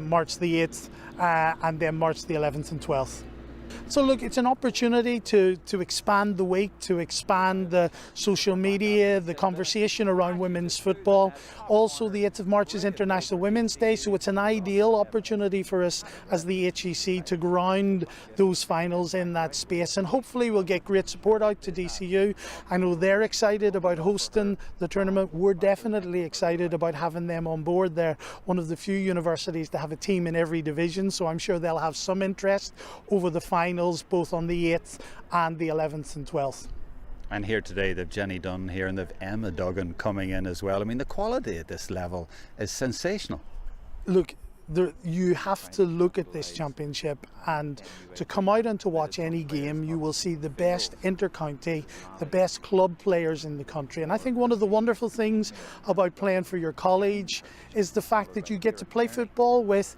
March the 8th and then March the 11th and 12th. So look, it's an opportunity to expand the week, to expand the social media, the conversation around women's football. Also, the 8th of March is International Women's Day, so it's an ideal opportunity for us as the HEC to ground those finals in that space, and hopefully we'll get great support out to DCU. I know they're excited about hosting the tournament. We're definitely excited about having them on board. They're one of the few universities to have a team in every division, so I'm sure they'll have some interest over the finals, both on the 8th and the 11th and 12th. And here today they've Jenny Dunn here and they've Emma Duggan coming in as well. I mean, the quality at this level is sensational. Look, you have to look at this championship, and to come out and to watch any game, you will see the best inter-county, the best club players in the country. And I think one of the wonderful things about playing for your college is the fact that you get to play football with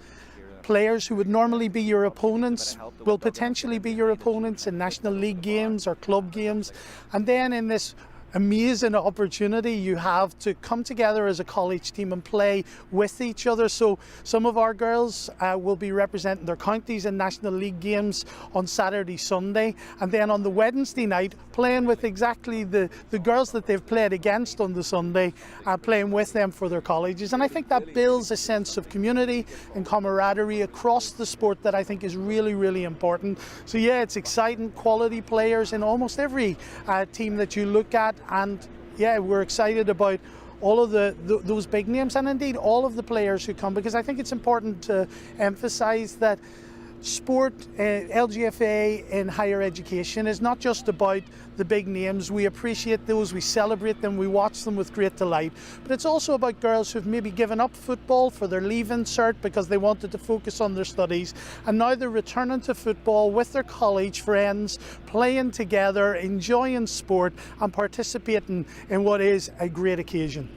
players who would normally be your opponents, will potentially be your opponents in National League games or club games. And then in this amazing opportunity you have to come together as a college team and play with each other. So some of our girls will be representing their counties in National League games on Saturday, Sunday, and then on the Wednesday night playing with exactly the girls that they've played against on the Sunday, playing with them for their colleges. And I think that builds a sense of community and camaraderie across the sport that I think is really, really important. So yeah, it's exciting, quality players in almost every team that you look at. And yeah, we're excited about all of those big names, and indeed all of the players who come, because I think it's important to emphasise that sport, LGFA in higher education is not just about the big names. We appreciate those, we celebrate them, we watch them with great delight, but it's also about girls who've maybe given up football for their leaving cert because they wanted to focus on their studies, and now they're returning to football with their college friends, playing together, enjoying sport and participating in what is a great occasion.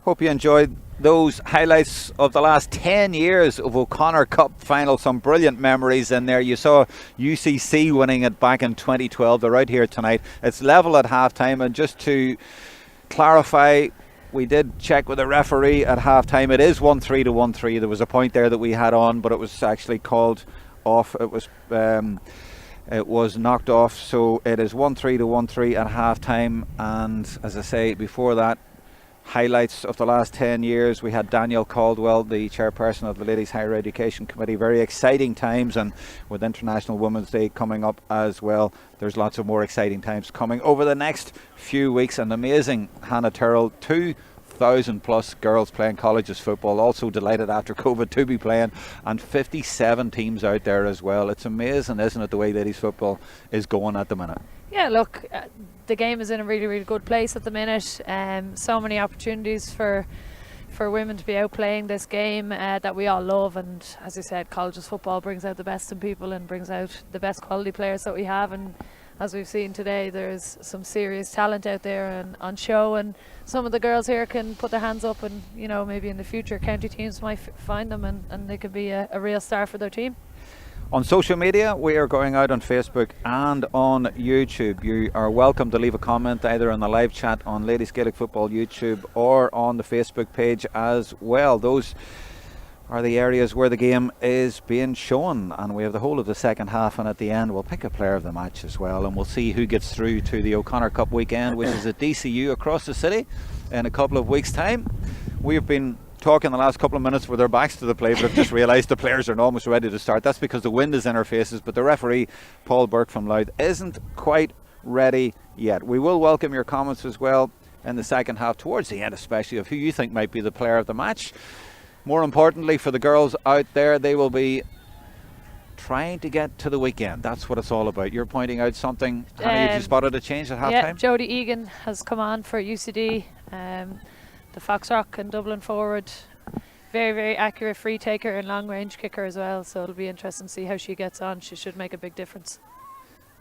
Hope you enjoyed those highlights of the last 10 years of O'Connor Cup final. Some brilliant memories in there. You saw UCC winning it back in 2012. They're out here tonight. It's level at half time, and just to clarify, we did check with the referee at half time. It is 1-3 to 1-3. There was a point there that we had on, but it was actually called off. It was knocked off, so it is 1-3 to 1-3 at half time. And as I say, before that, highlights of the last 10 years. We had Daniel Caldwell, the chairperson of the Ladies Higher Education Committee. Very exciting times, and with International Women's Day coming up as well, there's lots of more exciting times coming over the next few weeks. And amazing Hannah Tyrrell, 2 1,000 plus girls playing colleges football, also delighted after COVID to be playing, and 57 teams out there as well. It's amazing, isn't it, the way ladies football is going at the minute? Yeah, look, the game is in a really, really good place at the minute. So many opportunities for women to be out playing this game that we all love, and as you said, colleges football brings out the best in people and brings out the best quality players that we have, and as we've seen today, there's some serious talent out there and on show, and some of the girls here can put their hands up, and you know, maybe in the future county teams might find them and they could be a real star for their team. On social media, we are going out on Facebook and on YouTube. You are welcome to leave a comment either in the live chat on Ladies Gaelic Football YouTube or on the Facebook page as well. Those are the areas where the game is being shown, and we have the whole of the second half, and at the end we'll pick a player of the match as well, and we'll see who gets through to the O'Connor Cup weekend, which is at DCU across the city in a couple of weeks' time. We've been talking the last couple of minutes with their backs to the play, but I've just realised the players are almost ready to start. That's because the wind is in our faces, but the referee, Paul Burke from Louth, isn't quite ready yet. We will welcome your comments as well in the second half, towards the end especially, of who you think might be the player of the match. More importantly for the girls out there, they will be trying to get to the weekend. That's what it's all about. You're pointing out something. Hannah, have you spotted a change at half yeah, time? Jodie Egan has come on for UCD. The Foxrock and Dublin forward, very, very accurate free taker and long range kicker as well, so it'll be interesting to see how she gets on. She should make a big difference.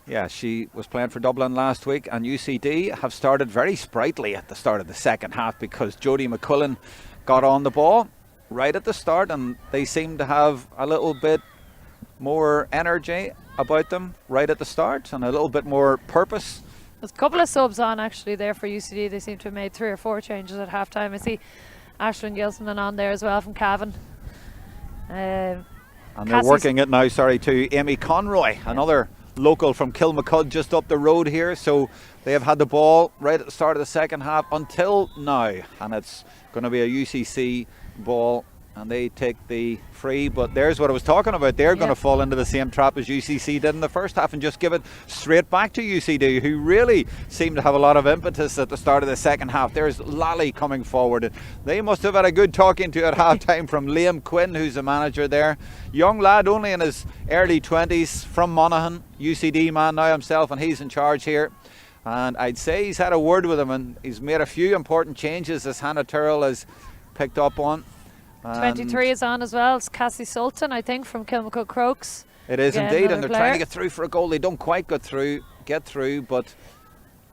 Yeah, she was playing for Dublin last week, and UCD have started very sprightly at the start of the second half because Jodie McCullen got on the ball right at the start, and they seem to have a little bit more energy about them right at the start and a little bit more purpose. There's a couple of subs on actually there for UCD. They seem to have made 3 or 4 changes at half time. I see Aisling Gilson on there as well from Cavan. And they're working it now, to Amy Conroy, another local from Kilmacud just up the road here. So they have had the ball right at the start of the second half until now, and it's going to be a UCC ball, and they take the free. But there's what I was talking about. They're going to fall into the same trap as UCC did in the first half and just give it straight back to UCD, who really seem to have a lot of impetus at the start of the second half. There's Lally coming forward. They must have had a good talking to at half time from Liam Quinn, who's the manager there. Young lad, only in his early 20s, from Monaghan, UCD man now himself, and he's in charge here. And I'd say he's had a word with him, and he's made a few important changes, as Hannah Turrell has picked up on. 23 is on as well. It's Cassie Sultan, I think, from Kilmacud Crokes. It is Again, indeed, and they're player. trying to get through for a goal. They don't quite get through, but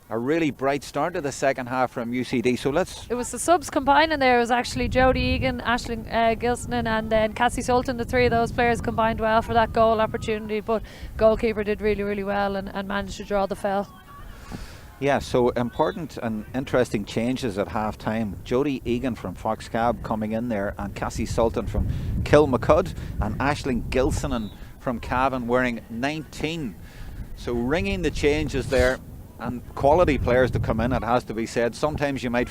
a really bright start to the second half from UCD. So It was the subs combining there. It was actually Jodie Egan, Aisling Gilson, and then Cassie Sultan. The 3 of those players combined well for that goal opportunity, but goalkeeper did really, really well and managed to draw the foul. Yeah, so important and interesting changes at half time. Jodie Egan from Foxcab coming in there, and Cassie Sultan from Kilmacud, and Aisling Gilson from Cavan wearing 19. So ringing the changes there, and quality players to come in, it has to be said. Sometimes you might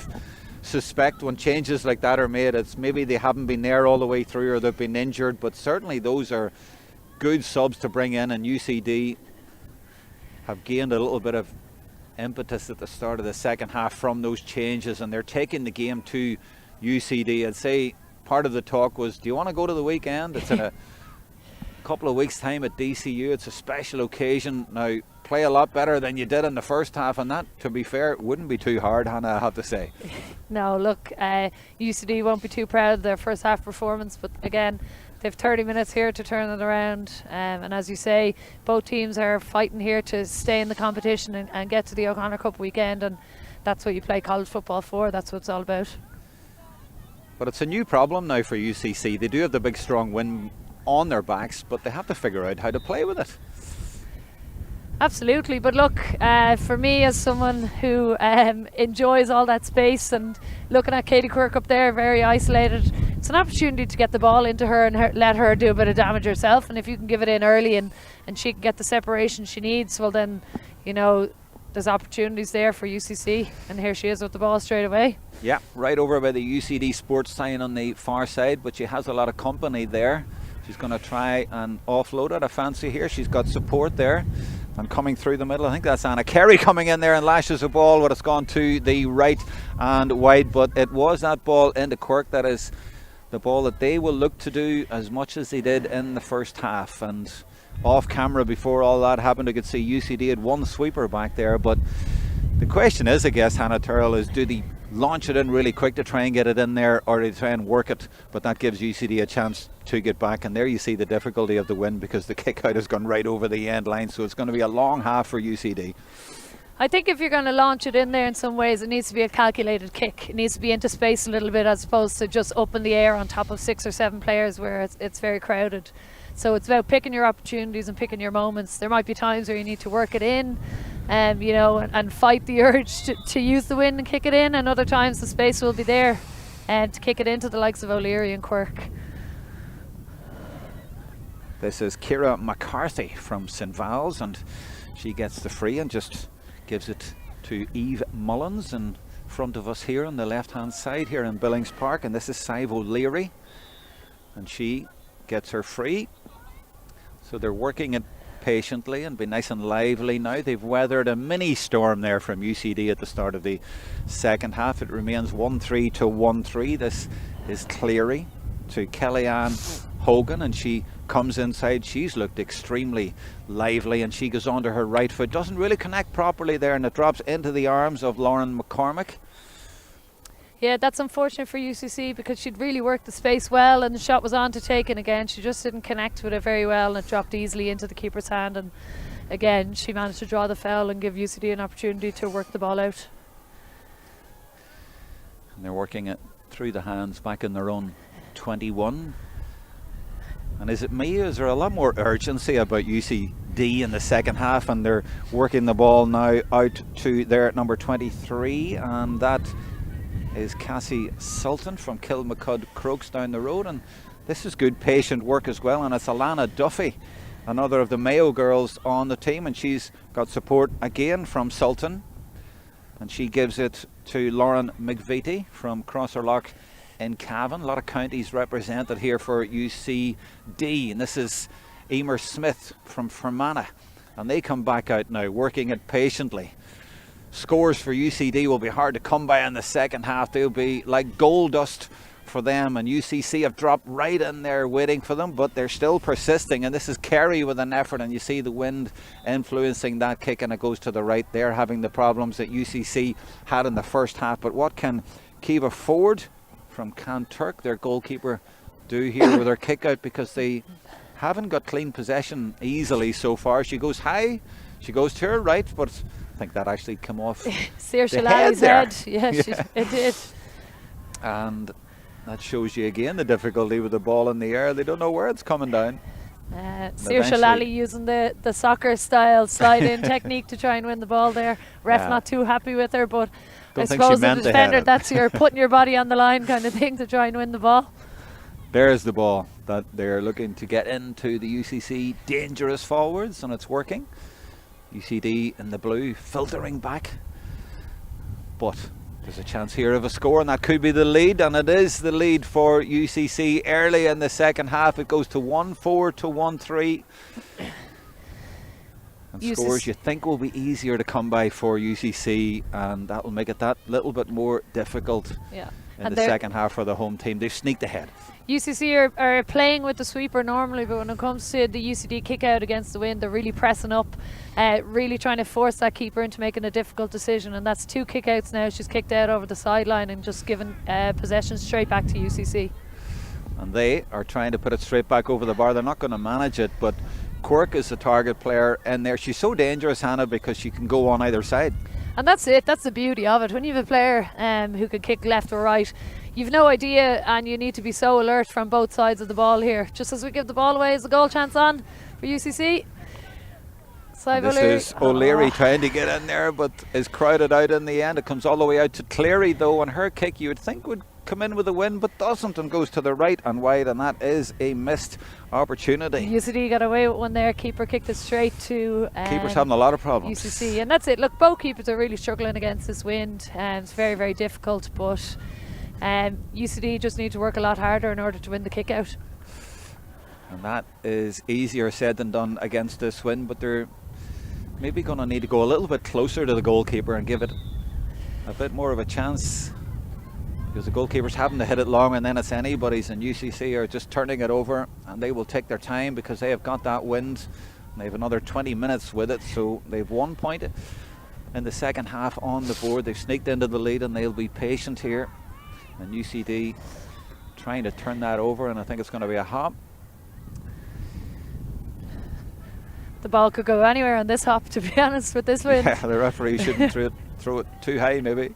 suspect when changes like that are made, it's maybe they haven't been there all the way through or they've been injured, but certainly those are good subs to bring in, and UCD have gained a little bit of impetus at the start of the second half from those changes, and they're taking the game to UCD. I'd say part of the talk was, do you want to go to the weekend? It's in a couple of weeks' time at DCU. It's a special occasion. Now, play a lot better than you did in the first half, and that, to be fair, wouldn't be too hard, Hannah, I have to say. No, look, UCD won't be too proud of their first half performance, but again, they've 30 minutes here to turn it around, and as you say, both teams are fighting here to stay in the competition and get to the O'Connor Cup weekend, and that's what you play college football for. That's what it's all about. But it's a new problem now for UCC. They do have the big strong wind on their backs, but they have to figure out how to play with it. Absolutely, but look, for me as someone who enjoys all that space, and looking at Katie Quirk up there, very isolated, it's an opportunity to get the ball into her and let her do a bit of damage herself, and if you can give it in early and she can get the separation she needs, well then, you know, there's opportunities there for UCC, and here she is with the ball straight away. Yeah, right over by the UCD sports sign on the far side, but she has a lot of company there. She's going to try and offload it. I fancy here. She's got support there. And coming through the middle, I think that's Anna Carey coming in there and lashes a ball, but it's gone to the right and wide. But it was that ball into Cork that is the ball that they will look to do as much as they did in the first half. And off camera before all that happened, I could see UCD had one sweeper back there. But the question is, I guess, Hannah Turrell, is do they launch it in really quick to try and get it in there, or they try and work it, but that gives UCD a chance to get back? And there you see the difficulty of the win, because the kick out has gone right over the end line, so it's going to be a long half for UCD. I think if you're going to launch it in there in some ways, it needs to be a calculated kick. It needs to be into space a little bit, as opposed to just up in the air on top of 6 or 7 players where it's very crowded. So it's about picking your opportunities and picking your moments. There might be times where you need to work it in, you know, and fight the urge to use the wind and kick it in, and other times the space will be there and to kick it into the likes of O'Leary and Quirk. This is Ciara McCarthy from St Val's, and she gets the free and just gives it to Eve Mullins in front of us here on the left hand side here in Billings Park. And this is Sive O'Leary, and she gets her free. So they're working it patiently and be nice and lively now. They've weathered a mini storm there from UCD at the start of the second half. It remains 1-3 to 1-3. This is Cleary to Kellyanne Hogan, and she comes inside. She's looked extremely lively, and she goes onto her right foot, doesn't really connect properly there, and it drops into the arms of Lauren McCormick. Yeah, that's unfortunate for UCC, because she'd really worked the space well and the shot was on to take, and again she just didn't connect with it very well, and it dropped easily into the keeper's hand, and again she managed to draw the foul and give UCD an opportunity to work the ball out. And they're working it through the hands back in their own 21. And is it me, is there a lot more urgency about UCD in the second half, and they're working the ball now out to their number 23, and that is Cassie Sultan from Kilmacud Crokes down the road. And this is good patient work as well, and it's Alana Duffy, another of the Mayo girls on the team, and she's got support again from Sultan, and she gives it to Lauren McVitie from Crosserlock in Cavan. A lot of counties represented here for UCD, and this is Emer Smith from Fermanagh, and they come back out now working it patiently. Scores for UCD will be hard to come by in the second half. They'll be like gold dust for them, and UCC have dropped right in there waiting for them, but they're still persisting. And this is Kerry with an effort, and you see the wind influencing that kick, and it goes to the right. They're having the problems that UCC had in the first half. But what can Kiva Ford from Kanturk, their goalkeeper, do here with her kick out, because they haven't got clean possession easily so far. She goes high, she goes to her right, but I think that actually came off Saoirse Lally's head. Yeah, yeah. It did. And that shows you again the difficulty with the ball in the air. They don't know where it's coming down. Saoirse Lally using the soccer style slide in technique to try and win the ball there. Ref not too happy with her, but I suppose as a defender that's your putting your body on the line kind of thing to try and win the ball. There's the ball that they're looking to get into the UCC dangerous forwards, and it's working. UCD in the blue filtering back, but there's a chance here of a score, and that could be the lead, and it is the lead for UCC early in the second half. It goes to 1-4 to 1-3. And scores you think will be easier to come by for UCC, and that will make it that little bit more difficult in the second half for the home team. They've sneaked ahead. UCC are playing with the sweeper normally, but when it comes to the UCD kick out against the wind, they're really pressing up, really trying to force that keeper into making a difficult decision, and that's 2 kick outs now. She's kicked out over the sideline and just given possession straight back to UCC. And they are trying to put it straight back over the bar. They're not going to manage it, but Quirk is the target player in there. She's so dangerous, Hannah, because she can go on either side. And that's it, that's the beauty of it. When you have a player who can kick left or right, you've no idea, and you need to be so alert from both sides of the ball here. Just as we give the ball away, is the goal chance on for UCC? This is O'Leary trying to get in there, but is crowded out in the end. It comes all the way out to Cleary though, and her kick you would think would come in with a win, but doesn't, and goes to the right and wide, and that is a missed opportunity. UCD got away with one there. Keeper kicked it straight to keepers having a lot of problems. UCC, and that's it. Look, both keepers are really struggling against this wind, and it's very, very difficult, but UCD just need to work a lot harder in order to win the kick out. And that is easier said than done against this wind, but they're maybe going to need to go a little bit closer to the goalkeeper and give it a bit more of a chance, because the goalkeeper's having to hit it long and then it's anybody's, and UCC are just turning it over, and they will take their time because they have got that wind. They have another 20 minutes with it, so they've 1 point in the second half on the board. They've sneaked into the lead and they'll be patient here, and UCD trying to turn that over, and I think it's going to be a hop. The ball could go anywhere on this hop, to be honest, with this wind. Yeah, the referee shouldn't throw it too high maybe.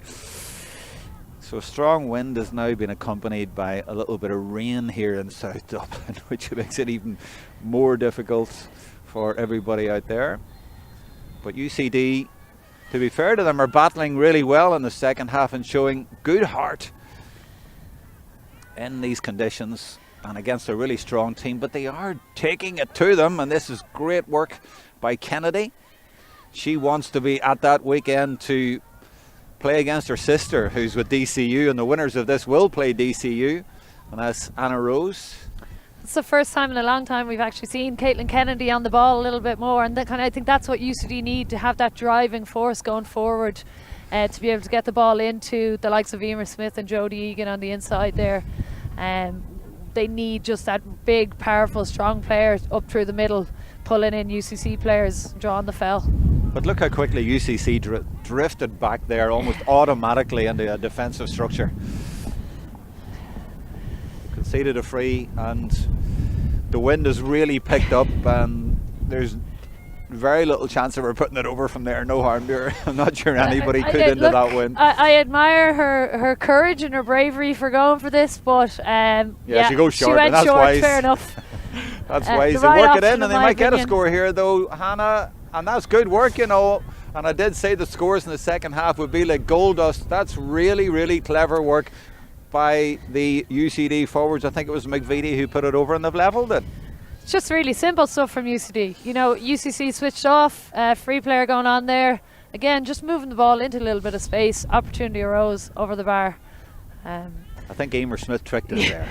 So strong wind has now been accompanied by a little bit of rain here in South Dublin, which makes it even more difficult for everybody out there. But UCD, to be fair to them, are battling really well in the second half and showing good heart in these conditions and against a really strong team, but they are taking it to them, and this is great work by Kennedy. She wants to be at that weekend to play against her sister, who's with DCU, and the winners of this will play DCU, and that's Anna Rose. It's the first time in a long time we've actually seen Caitlin Kennedy on the ball a little bit more, and I think that's what UCD need, to have that driving force going forward, to be able to get the ball into the likes of Emer Smith and Jodie Egan on the inside there. They need just that big, powerful, strong player up through the middle, pulling in UCC players, drawing the foul. But look how quickly UCC drifted back there almost automatically into a defensive structure. Conceded a free, and the wind has really picked up, and there's very little chance of her putting it over from there. No harm to her. I'm not sure anybody could into that wind. I admire her courage and her bravery for going for this, but she goes short, she went and that's short, wise. fair enough. That's wise. They right work it in, option, and they in might my get a opinion. score here though, Hannah, and that's good work, you know. And I did say the scores in the second half would be like gold dust. That's really, really clever work by the UCD forwards. I think it was McVitie who put it over, and they've levelled it. It's just really simple stuff from UCD. You know, UCC switched off, free player going on there. Again, just moving the ball into a little bit of space. Opportunity arose over the bar. I think Emer Smith tricked it there.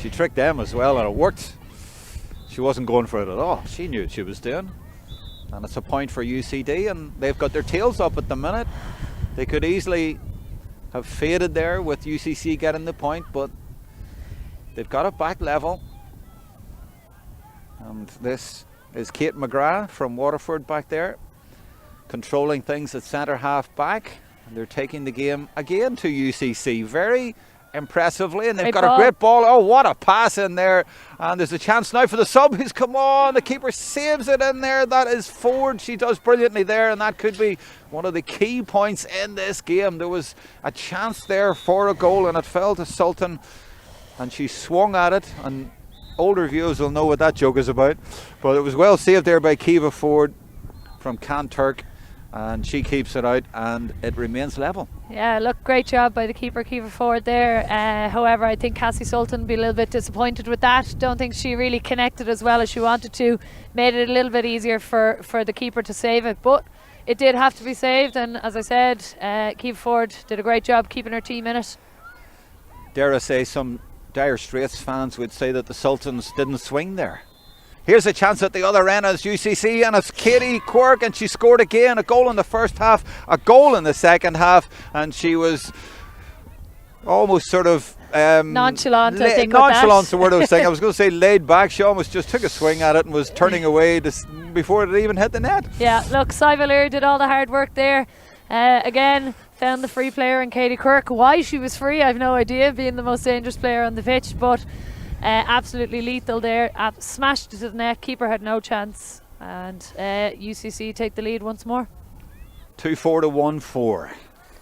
She tricked them as well, and it worked. She wasn't going for it at all. She knew what she was doing. And it's a point for UCD, and they've got their tails up at the minute. They could easily have faded there with UCC getting the point, but they've got it back level. And this is Kate McGrath from Waterford back there, controlling things at centre half back. And they're taking the game again to UCC very impressively, and they've got a great ball. Oh, what a pass in there. And there's a chance now for the sub. Who's come on, the keeper saves it in there. That is Ford. She does brilliantly there, and that could be one of the key points in this game. There was a chance there for a goal, and it fell to Sultan, and she swung at it, and older viewers will know what that joke is about, but it was well saved there by Kiva Ford from Canturk, and she keeps it out, and it remains level. Yeah, look, great job by the keeper, Kiva Ford there. However, I think Cassie Sultan will be a little bit disappointed with that. Don't think she really connected as well as she wanted to. Made it a little bit easier for the keeper to save it, but it did have to be saved, and as I said, Kiva Ford did a great job keeping her team in it. Dare I say, some Dire Straits fans would say that the Sultans didn't swing there. Here's a chance at the other end as UCC, and it's Katie Quirk, and she scored again. A goal in the first half, a goal in the second half, and she was almost sort of nonchalant, I think. Nonchalant's the word I was saying. I was going to say laid back. She almost just took a swing at it and was turning away before it even hit the net. Yeah, look, Cy Valeur did all the hard work there. Again, found the free player in Katie Quirk. Why she was free, I've no idea, being the most dangerous player on the pitch, but absolutely lethal there. Smashed it to the net. Keeper had no chance, and UCC take the lead once more. 2-4 to 1-4.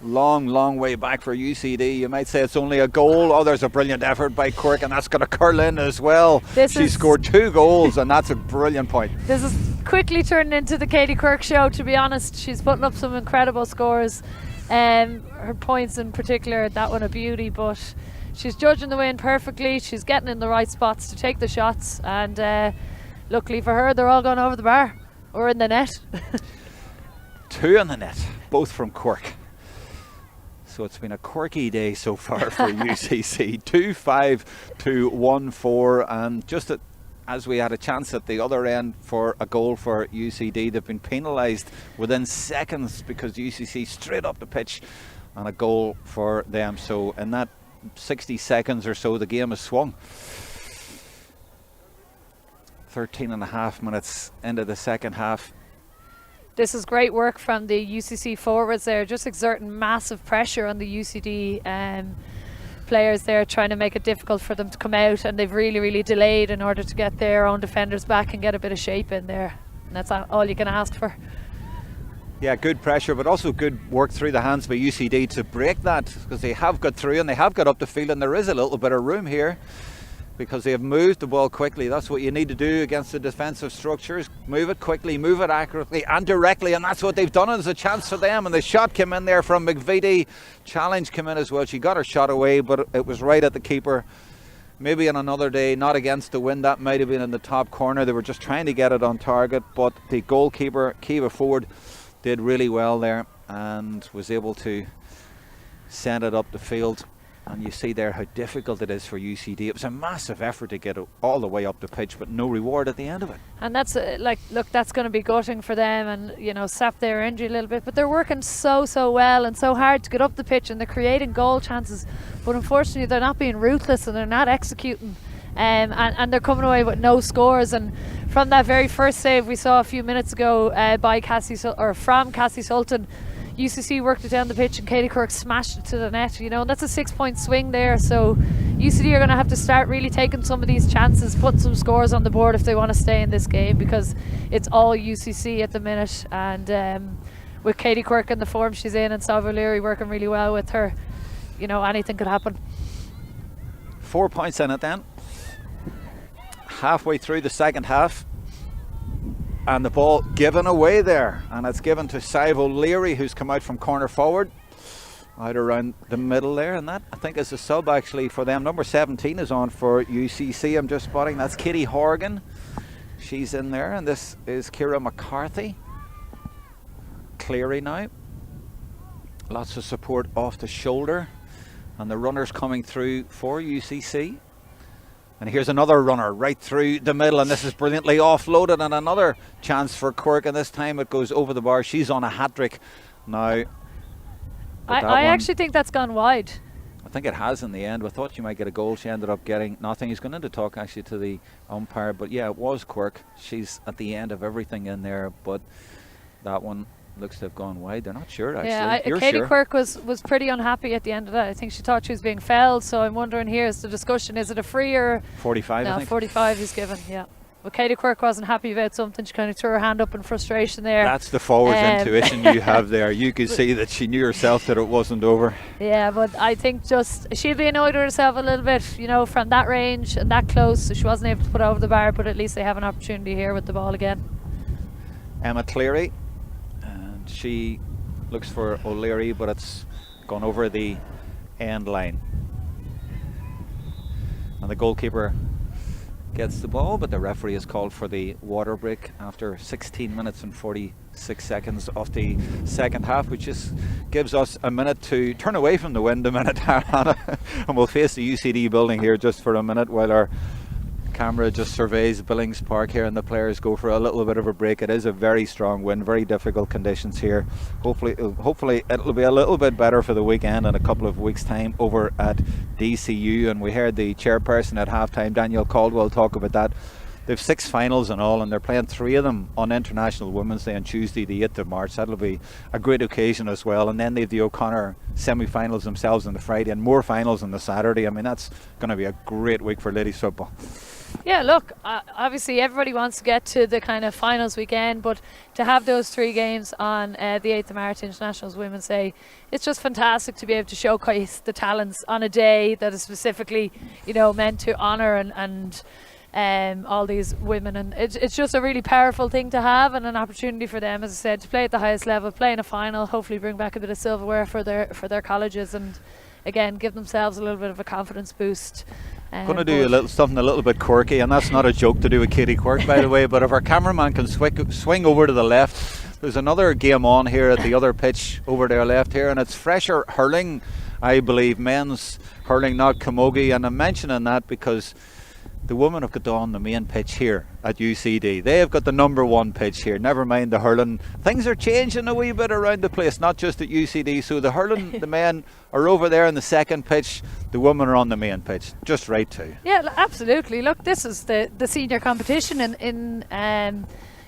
Long way back for UCD. You might say it's only a goal. Oh, there's a brilliant effort by Quirk, and that's going to curl in as well. She scored 2 goals, and that's a brilliant point. This is quickly turning into the Katie Quirk show, to be honest. She's putting up some incredible scores. Her points in particular, that one a beauty, but she's judging the win perfectly. She's getting in the right spots to take the shots, and luckily for her, they're all going over the bar or in the net. 2 in the net, both from Quirk. So it's been a quirky day so far for UCC. 2-5 to 1-4, and just as we had a chance at the other end for a goal for UCD. They've been penalised within seconds because UCC straight up the pitch and a goal for them. So in that 60 seconds or so, the game has swung. 13 and a half minutes into the second half. This is great work from the UCC forwards there, just exerting massive pressure on the UCD players there, trying to make it difficult for them to come out, and they've really delayed in order to get their own defenders back and get a bit of shape in there, and that's all you can ask for. Yeah, good pressure, but also good work through the hands by UCD to break that, because they have got through and they have got up the field, and there is a little bit of room here because they have moved the ball quickly. That's what you need to do against the defensive structures. Move it quickly, move it accurately and directly, and that's what they've done. There's a chance for them, and the shot came in there from McVitie. Challenge came in as well. She got her shot away, but it was right at the keeper. Maybe on another day, not against the wind, that might have been in the top corner. They were just trying to get it on target, but the goalkeeper, Kiva Ford, did really well there and was able to send it up the field. And you see there how difficult it is for UCD. It was a massive effort to get it all the way up the pitch, but no reward at the end of it. And that's look, that's going to be gutting for them, and sap their injury a little bit. But they're working so well and so hard to get up the pitch, and they're creating goal chances. But unfortunately, they're not being ruthless and they're not executing. And they're coming away with no scores. And from that very first save we saw a few minutes ago from Cassie Sultan, UCC worked it down the pitch and Katie Quirk smashed it to the net, and that's a 6-point swing there. So UCD are going to have to start really taking some of these chances, putting some scores on the board if they want to stay in this game, because it's all UCC at the minute. And with Katie Quirk in the form she's in and Salva O'Leary working really well with her, anything could happen. 4 points in it then. Halfway through the second half. And the ball given away there, and it's given to Salva O'Leary, who's come out from corner forward, out around the middle there, and that I think is a sub actually for them. Number 17 is on for UCC. I'm just spotting that's Katie Horgan. She's in there, and this is Kira McCarthy. Cleary now. Lots of support off the shoulder, and the runners coming through for UCC. And here's another runner right through the middle, and this is brilliantly offloaded, and another chance for Quirk, and this time it goes over the bar. She's on a hat-trick now. I actually think that's gone wide. I think it has in the end. We thought she might get a goal. She ended up getting nothing. He's going in to talk actually to the umpire, but yeah, it was Quirk. She's at the end of everything in there, but that one looks to have gone wide. They're not sure actually. Yeah, Katie Quirk was pretty unhappy at the end of that. I think she thought she was being fouled, so I'm wondering, here's the discussion, is it a free or 45? No, I think 45 is given. Yeah, but Katie Quirk wasn't happy about something. She kind of threw her hand up in frustration there. That's the forwards intuition you have there. You could see that she knew herself that it wasn't over. Yeah, but I think just she'll be annoyed with herself a little bit, from that range and that close, so she wasn't able to put it over the bar, but at least they have an opportunity here with the ball again. Emma Cleary, and she looks for O'Leary, but it's gone over the end line. And the goalkeeper gets the ball, but the referee has called for the water break after 16 minutes and 46 seconds of the second half, which just gives us a minute to turn away from the wind a minute, Hannah, and we'll face the UCD building here just for a minute while our camera just surveys Billings Park here and the players go for a little bit of a break. It is a very strong wind, very difficult conditions here. Hopefully it'll be a little bit better for the weekend in a couple of weeks time over at DCU. And we heard the chairperson at halftime, Daniel Caldwell, talk about that. They've 6 finals and all, and they're playing 3 of them on International Women's Day on Tuesday the 8th of March. That'll be a great occasion as well. And then they've the O'Connor semi-finals themselves on the Friday and more finals on the Saturday. I mean, that's going to be a great week for ladies football. Yeah, look, obviously everybody wants to get to the kind of finals weekend, but to have those 3 games on the 8th of March, International Women's Day, it's just fantastic to be able to showcase the talents on a day that is specifically, meant to honour and all these women, and it's just a really powerful thing to have, and an opportunity for them, as I said, to play at the highest level, play in a final, hopefully bring back a bit of silverware for their colleges, and again give themselves a little bit of a confidence boost. Going to do something a little bit quirky, and that's not a joke to do with Katie Quirk, by the way, but if our cameraman can swing over to the left, there's another game on here at the other pitch over there left here, and it's Fresher hurling, I believe, men's hurling, not camogie. And I'm mentioning that because the women have got on the main pitch here at UCD. They have got the #1 pitch here, never mind the hurling. Things are changing a wee bit around the place, not just at UCD. So the hurling, the men are over there in the second pitch, the women are on the main pitch. Just right too. Yeah, absolutely. Look, this is the senior competition in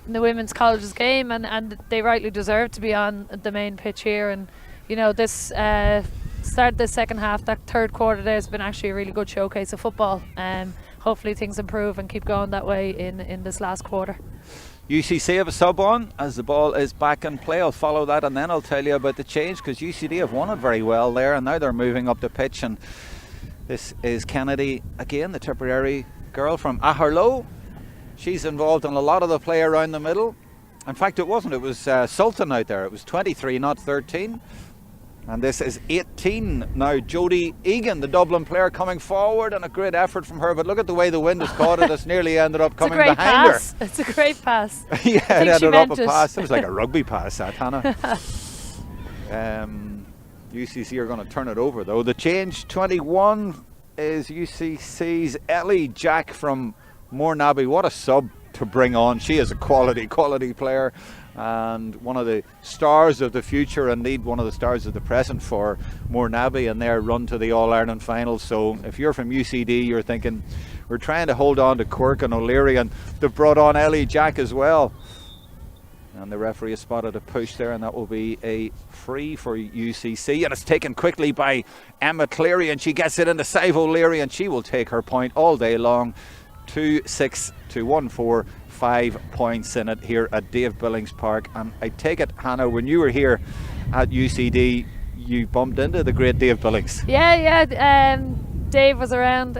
the women's colleges game, and they rightly deserve to be on the main pitch here. And you know, this start the second half, that third quarter there has been actually a really good showcase of football. Hopefully things improve and keep going that way in this last quarter. UCC have a sub on as the ball is back in play. I'll follow that and then I'll tell you about the change, because UCD have won it very well there, and now they're moving up the pitch. And this is Kennedy again, the Tipperary girl from Aherlow. She's involved in a lot of the play around the middle. In fact, it wasn't, it was Sultan out there. It was 23, not 13. And this is 18 now. Jodie Egan, the Dublin player, coming forward, and a great effort from her. But look at the way the wind has caught it. It's nearly ended up coming behind pass. her. It's a great pass. Yeah, it ended up a pass. It was like a rugby pass, that, Hannah. UCC are going to turn it over, though. The change, 21, is UCC's Ellie Jack from Mournabbey. What a sub to bring on. She is a quality player, and one of the stars of the future, indeed one of the stars of the present for Mournabbey and their run to the All-Ireland final. So if you're from UCD, you're thinking, we're trying to hold on to Cork and O'Leary, and they've brought on Ellie Jack as well. And the referee has spotted a push there, and that will be a free for UCC. And it's taken quickly by Emma Cleary, and she gets it into Sive O'Leary, and she will take her point all day long. 2-6 to 1-4, 5 points in it here at Dave Billings Park. And I take it, Hannah, when you were here at UCD, you bumped into the great Dave Billings. Yeah. Dave was around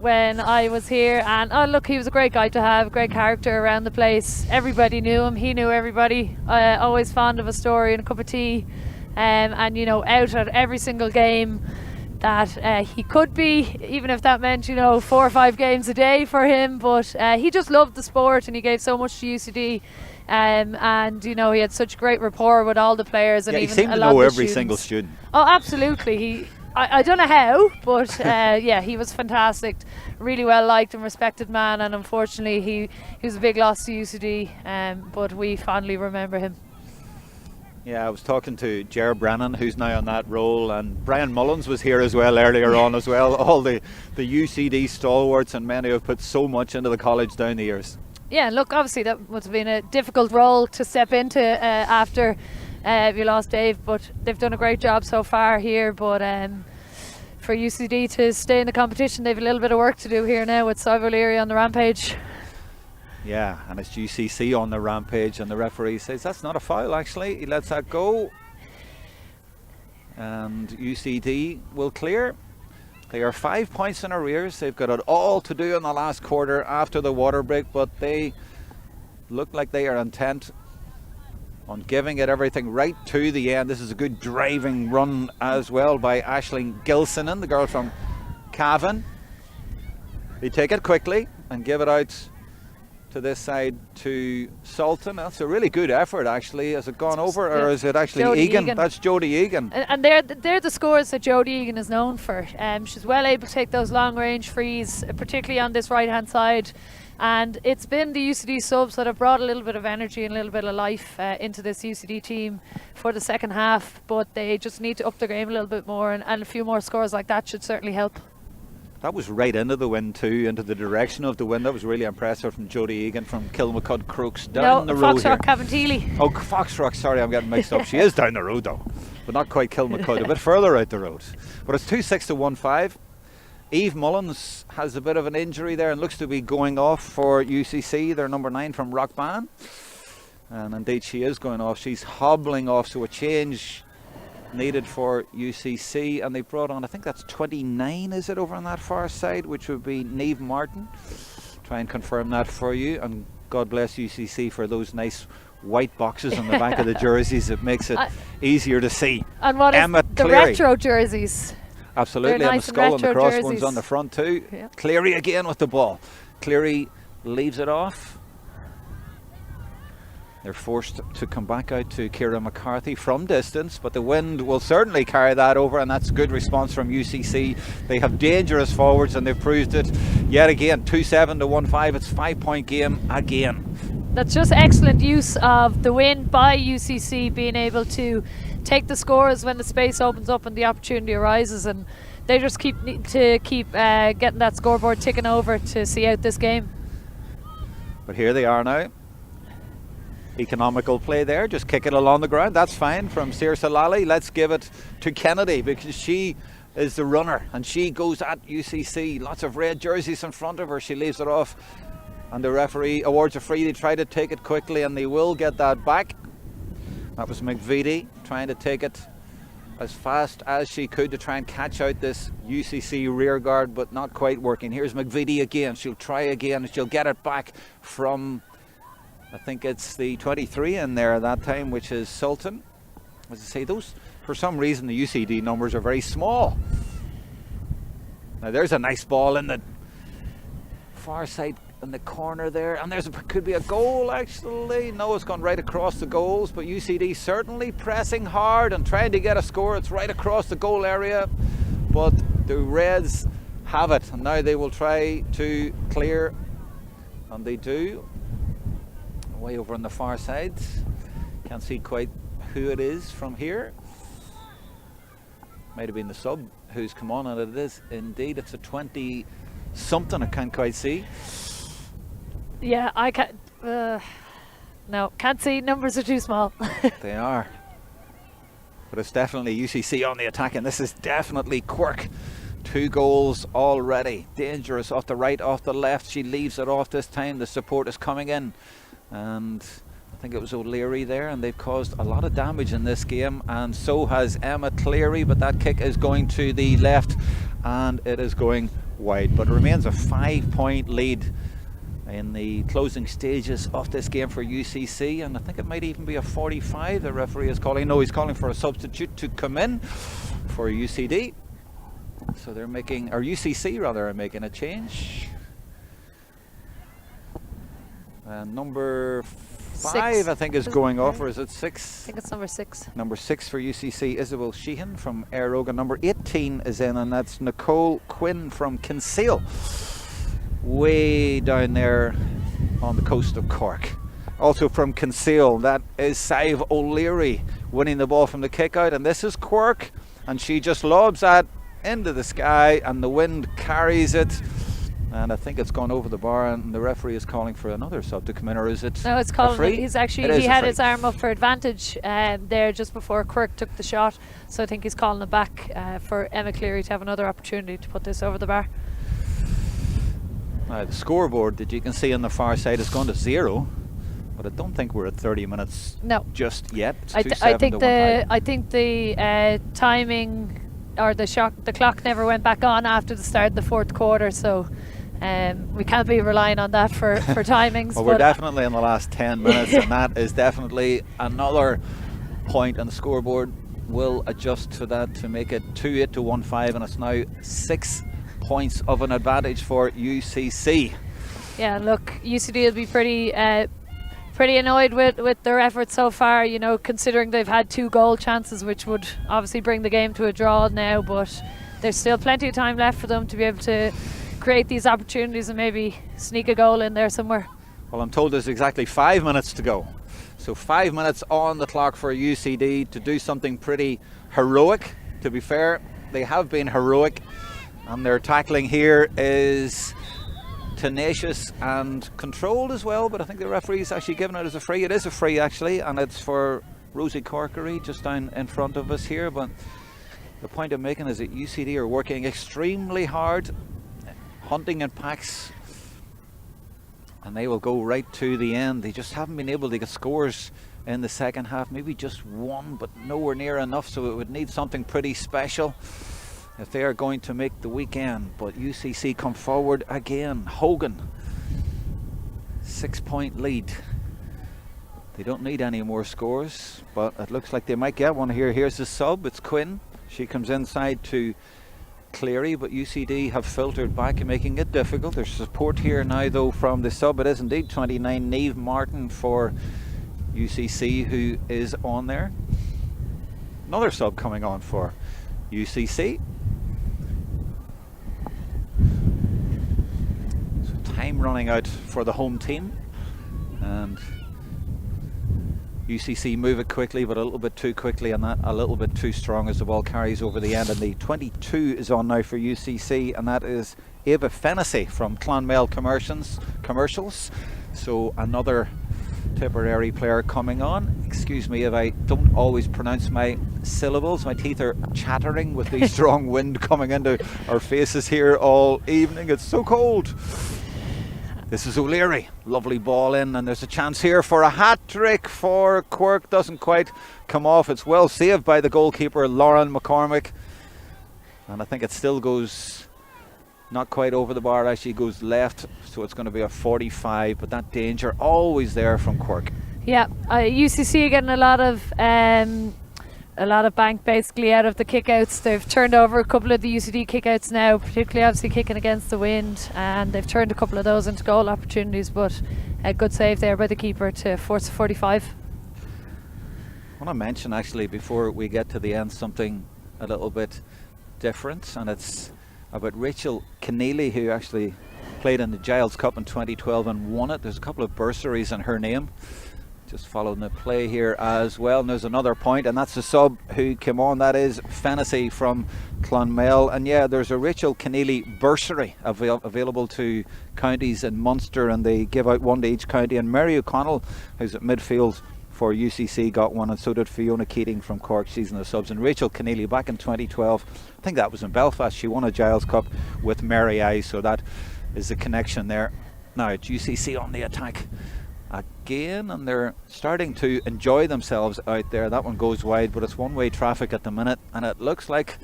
when I was here, and oh look, he was a great guy to have, great character around the place. Everybody knew him, he knew everybody. Always fond of a story and a cup of tea, and you know, out at every single game that he could be, even if that meant, you know, 4 or 5 games a day for him. But he just loved the sport, and he gave so much to UCD. And you know, he had such great rapport with all the players, and yeah, even he seemed a to lot know of the every students. single student. Oh, absolutely. I don't know how, but yeah, he was fantastic, really well liked and respected man, and unfortunately he was a big loss to UCD, but we fondly remember him. Yeah, I was talking to Ger Brennan, who's now on that role, and Brian Mullins was here as well earlier on as well. All the UCD stalwarts and men who have put so much into the college down the years. Yeah, look, obviously that must have been a difficult role to step into after you lost Dave, but they've done a great job so far here. But for UCD to stay in the competition, they've a little bit of work to do here now with Sive O'Leary on the rampage. Yeah, and it's UCC on the rampage, and the referee says that's not a foul actually. He lets that go, and UCD will clear. They are 5 points in arrears. They've got it all to do in the last quarter after the water break, but they look like they are intent on giving it everything right to the end. This is a good driving run as well by Aisling Gilsonen, the girl from Cavan. They take it quickly and give it out to this side to Sultan. That's a really good effort actually. Has it gone over, or is it actually Jodie Egan? Egan. That's Jodie Egan. And they're the scores that Jodie Egan is known for. She's well able to take those long range frees, particularly on this right hand side. And it's been the UCD subs that have brought a little bit of energy and a little bit of life into this UCD team for the second half, but they just need to up their game a little bit more, and a few more scores like that should certainly help. That was right into the wind too, into the direction of the wind. That was really impressive from Jodie Egan from Kilmacud Crooks down the road here. Foxrock Caventeely. Oh, Foxrock, sorry, I'm getting mixed up. She is down the road though, but not quite Kilmacud, a bit further out the road. But it's 2-6 to 1-5. Eve Mullins has a bit of an injury there and looks to be going off for UCC. They're number 9 from Rockban, and indeed she is going off. She's hobbling off, so a change needed for UCC, and they brought on, I think that's 29, is it, over on that far side, which would be Niamh Martin. Try and confirm that for you, and God bless UCC for those nice white boxes on the back of the jerseys. It makes it easier to see. And what Emma is the Cleary. retro jerseys? Absolutely, They're and nice the skull and the retro cross jerseys. ones on the front too. Yeah. Cleary again with the ball. Cleary leaves it off. They're forced to come back out to Ciara McCarthy from distance, but the wind will certainly carry that over, and that's a good response from UCC. They have dangerous forwards and they've proved it yet again. 2-7 to 1-5. It's 5-point game again. That's just excellent use of the wind by UCC, being able to take the scores when the space opens up and the opportunity arises, and they just need to keep getting that scoreboard ticking over to see out this game. But here they are now. Economical play there, just kick it along the ground. That's fine from Saoirse Lally. Let's give it to Kennedy, because she is the runner and she goes at UCC. Lots of red jerseys in front of her. She leaves it off and the referee awards a free. They try to take it quickly and they will get that back. That was McVitie trying to take it as fast as she could to try and catch out this UCC rear guard, but not quite working. Here's McVitie again. She'll try again. She'll get it back from, I think it's the 23 in there that time, which is Sultan. As I say, those, for some reason, the UCD numbers are very small. Now there's a nice ball in the far side in the corner there, and could be a goal actually. No, it's gone right across the goals, but UCD certainly pressing hard and trying to get a score. It's right across the goal area, but the Reds have it, and now they will try to clear, and they do. Way over on the far side, can't see quite who it is from here. Might have been the sub who's come on, and it is indeed. It's a 20 something. I can't quite see. Yeah, I can't. No, can't see. Numbers are too small. They are. But it's definitely UCC on the attack, and this is definitely Quirk. 2 goals already. Dangerous off the right, off the left. She leaves it off this time. The support is coming in, and I think it was O'Leary there, and they've caused a lot of damage in this game, and so has Emma Cleary, but that kick is going to the left and it is going wide. But it remains a 5-point lead in the closing stages of this game for UCC, and I think it might even be a 45 the referee is calling. No, he's calling for a substitute to come in for UCD. So they're making, or UCC rather, are making a change. Number 5 I think is going off, or is it 6? I think it's number 6. Number 6 for UCC, Isabel Sheehan from Éire Óg. Number 18 is in, and that's Nicole Quinn from Kinsale, way down there on the coast of Cork. Also from Kinsale, that is Sive O'Leary winning the ball from the kick out, and this is Quirk, and she just lobs that into the sky and the wind carries it, and I think it's gone over the bar, and the referee is calling for another sub to come in, or is it? No, it's calling. free? He's actually, he had his arm up for advantage there just before Quirk took the shot, so I think he's calling it back for Emma Cleary to have another opportunity to put this over the bar. Now the scoreboard that you can see on the far side has gone to 0, but I don't think we're at 30 minutes just yet. It's I think the timing or the clock never went back on after the start of the 4th quarter, so we can't be relying on that for timings. Well, we're definitely in the last 10 minutes and that is definitely another point, and the scoreboard will adjust to that to make it 2-8 to 1-5, and it's now 6 points of an advantage for UCC. Yeah, look, UCD will be pretty annoyed with their efforts so far, you know, considering they've had 2 goal chances, which would obviously bring the game to a draw now, but there's still plenty of time left for them to be able to create these opportunities and maybe sneak a goal in there somewhere. Well, I'm told there's exactly 5 minutes to go, so 5 minutes on the clock for UCD to do something pretty heroic. To be fair, they have been heroic, and their tackling here is tenacious and controlled as well, but I think the referee's actually given it as a free. It is a free actually, and it's for Rosie Corkery just down in front of us here. But the point I'm making is that UCD are working extremely hard, hunting in packs, and they will go right to the end. They just haven't been able to get scores in the second half, maybe just one, but nowhere near enough, so it would need something pretty special if they are going to make the weekend. But UCC come forward again. Hogan, 6-point lead. They don't need any more scores, but it looks like they might get one here. Here's the sub, it's Quinn. She comes inside to Cleary, but UCD have filtered back and making it difficult. There's support here now though from the sub. It is indeed 29, Niamh Martin for UCC who is on there. Another sub coming on for UCC. So time running out for the home team, and UCC move it quickly, but a little bit too quickly, and that a little bit too strong as the ball carries over the end. And the 22 is on now for UCC, and that is Ava Fennessy from Clonmel Commercials. So another Tipperary player coming on. Excuse me if I don't always pronounce my syllables. My teeth are chattering with the strong wind coming into our faces here all evening. It's so cold. This is O'Leary, lovely ball in, and there's a chance here for a hat-trick for Quirk. Doesn't quite come off. It's well saved by the goalkeeper, Lauren McCormick. And I think it still goes not quite over the bar, actually goes left, so it's going to be a 45, but that danger always there from Quirk. Yeah, UCC getting a lot of bank basically out of the kickouts. They've turned over a couple of the UCD kickouts now, particularly obviously kicking against the wind, and they've turned a couple of those into goal opportunities, but a good save there by the keeper to force a 45. I want to mention actually before we get to the end something a little bit different, and it's about Rachel Keneally, who actually played in the Giles Cup in 2012 and won it. There's a couple of bursaries in her name. Just following the play here as well. And there's another point, and that's the sub who came on. That is Fennessy from Clonmel. And yeah, there's a Rachel Keneally bursary available to counties in Munster, and they give out one to each county. And Mary O'Connell, who's at midfield for UCC, got one, and so did Fiona Keating from Cork. She's in the subs. And Rachel Keneally back in 2012, I think that was in Belfast, she won a Giles Cup with Mary I, so that is the connection there. Now it's UCC on the attack again, and they're starting to enjoy themselves out there. That one goes wide, but it's one-way traffic at the minute, and it looks like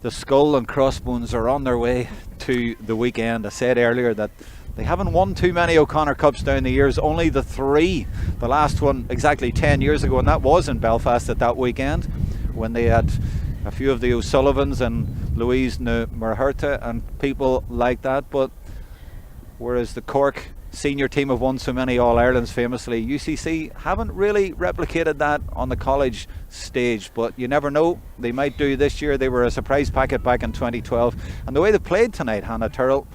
the Skull and Crossbones are on their way to the weekend. I said earlier that they haven't won too many O'Connor Cups down the years, only the 3. The last one exactly 10 years ago, and that was in Belfast at that weekend when they had a few of the O'Sullivans and Louise Murherta and people like that. But whereas the Cork senior team have won so many All-Irelands famously, UCC haven't really replicated that on the college stage, but you never know, they might do this year. They were a surprise packet back in 2012, and the way they played tonight, Hannah Turrell,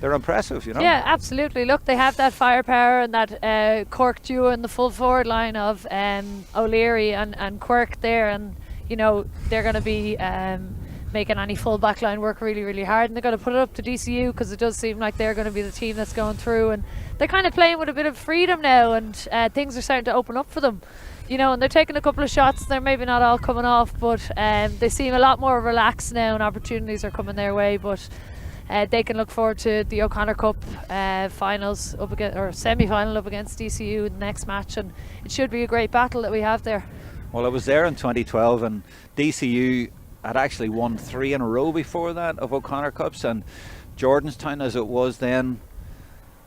they're impressive, you know. Yeah, absolutely. Look, they have that firepower and that Cork duo in the full forward line of O'Leary and Quirk there, and you know they're going to be making any full back line work really, really hard, and they're going to put it up to DCU because it does seem like they're going to be the team that's going through, and they're kind of playing with a bit of freedom now, and things are starting to open up for them, you know, and they're taking a couple of shots. They're maybe not all coming off, but they seem a lot more relaxed now, and opportunities are coming their way. But they can look forward to the O'Connor Cup finals up against, or semi-final up against DCU in the next match, and it should be a great battle that we have there. Well, I was there in 2012, and DCU had actually won 3 in a row before that of O'Connor Cups, and Jordanstown, as it was then,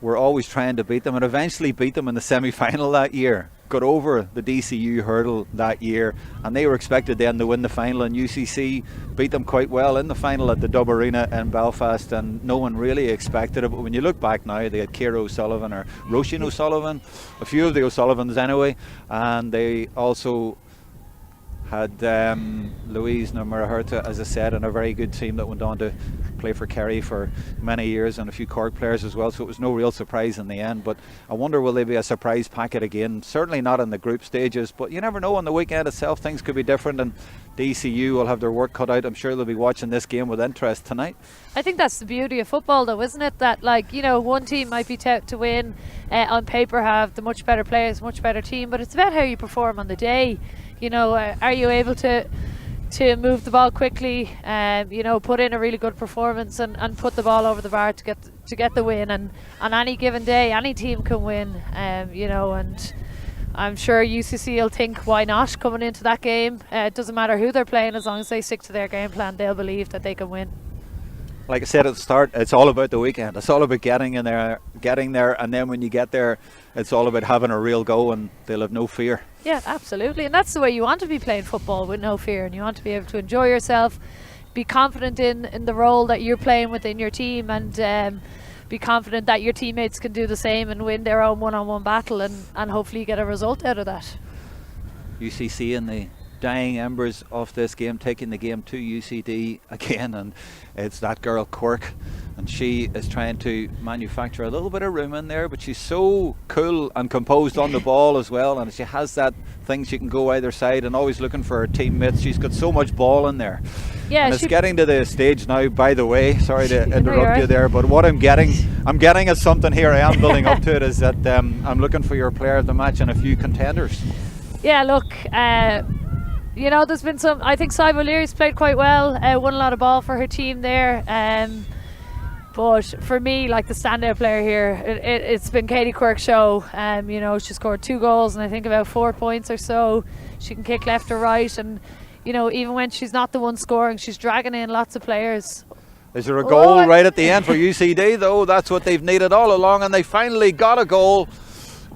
were always trying to beat them, and eventually beat them in the semi-final that year. Got over the DCU hurdle that year, and they were expected then to win the final, and UCC beat them quite well in the final at the Dub Arena in Belfast, and no one really expected it. But when you look back now, they had Ciara O'Sullivan, or Roisin O'Sullivan, a few of the O'Sullivans anyway, and they also had Louise Murherta, as I said, and a very good team that went on to play for Kerry for many years, and a few Cork players as well, so it was no real surprise in the end. But I wonder, will they be a surprise packet again? Certainly not in the group stages, but you never know. On the weekend itself things could be different, and DCU will have their work cut out. I'm sure they'll be watching this game with interest tonight. I think that's the beauty of football though, isn't it? That, like, you know, one team might be tout to win, on paper have the much better players, much better team, but it's about how you perform on the day. You know, are you able to move the ball quickly, you know, put in a really good performance and put the ball over the bar to get the win. And on any given day, any team can win, you know, and I'm sure UCC will think, why not, coming into that game. It doesn't matter who they're playing, as long as they stick to their game plan, they'll believe that they can win. Like I said at the start, it's all about the weekend. It's all about getting there, and then when you get there, it's all about having a real go, and they'll have no fear. Yeah, absolutely, and that's the way you want to be playing football, with no fear, and you want to be able to enjoy yourself, be confident in the role that you're playing within your team, and be confident that your teammates can do the same and win their own one-on-one battle, and hopefully get a result out of that. UCC in the dying embers of this game, taking the game to UCD again, and it's that girl Quirk, and she is trying to manufacture a little bit of room in there, but she's so cool and composed on the ball as well, and she has that thing, she can go either side and always looking for her teammates. She's got so much ball in there. Yeah, and it's getting to the stage now, by the way, sorry to interrupt you there, but what I'm getting at something here, I am building up to it, is that I'm looking for your player of the match and a few contenders. Yeah, look, you know, there's been some, I think Sive O'Leary's played quite well, won a lot of ball for her team there, but for me, like, the standout player here, it's been Katie Quirk's show. You know, she scored 2 goals and I think about 4 points or so. She can kick left or right, and you know, even when she's not the one scoring, she's dragging in lots of players. Is there a goal right at the end for UCD though? That's what they've needed all along, and they finally got a goal.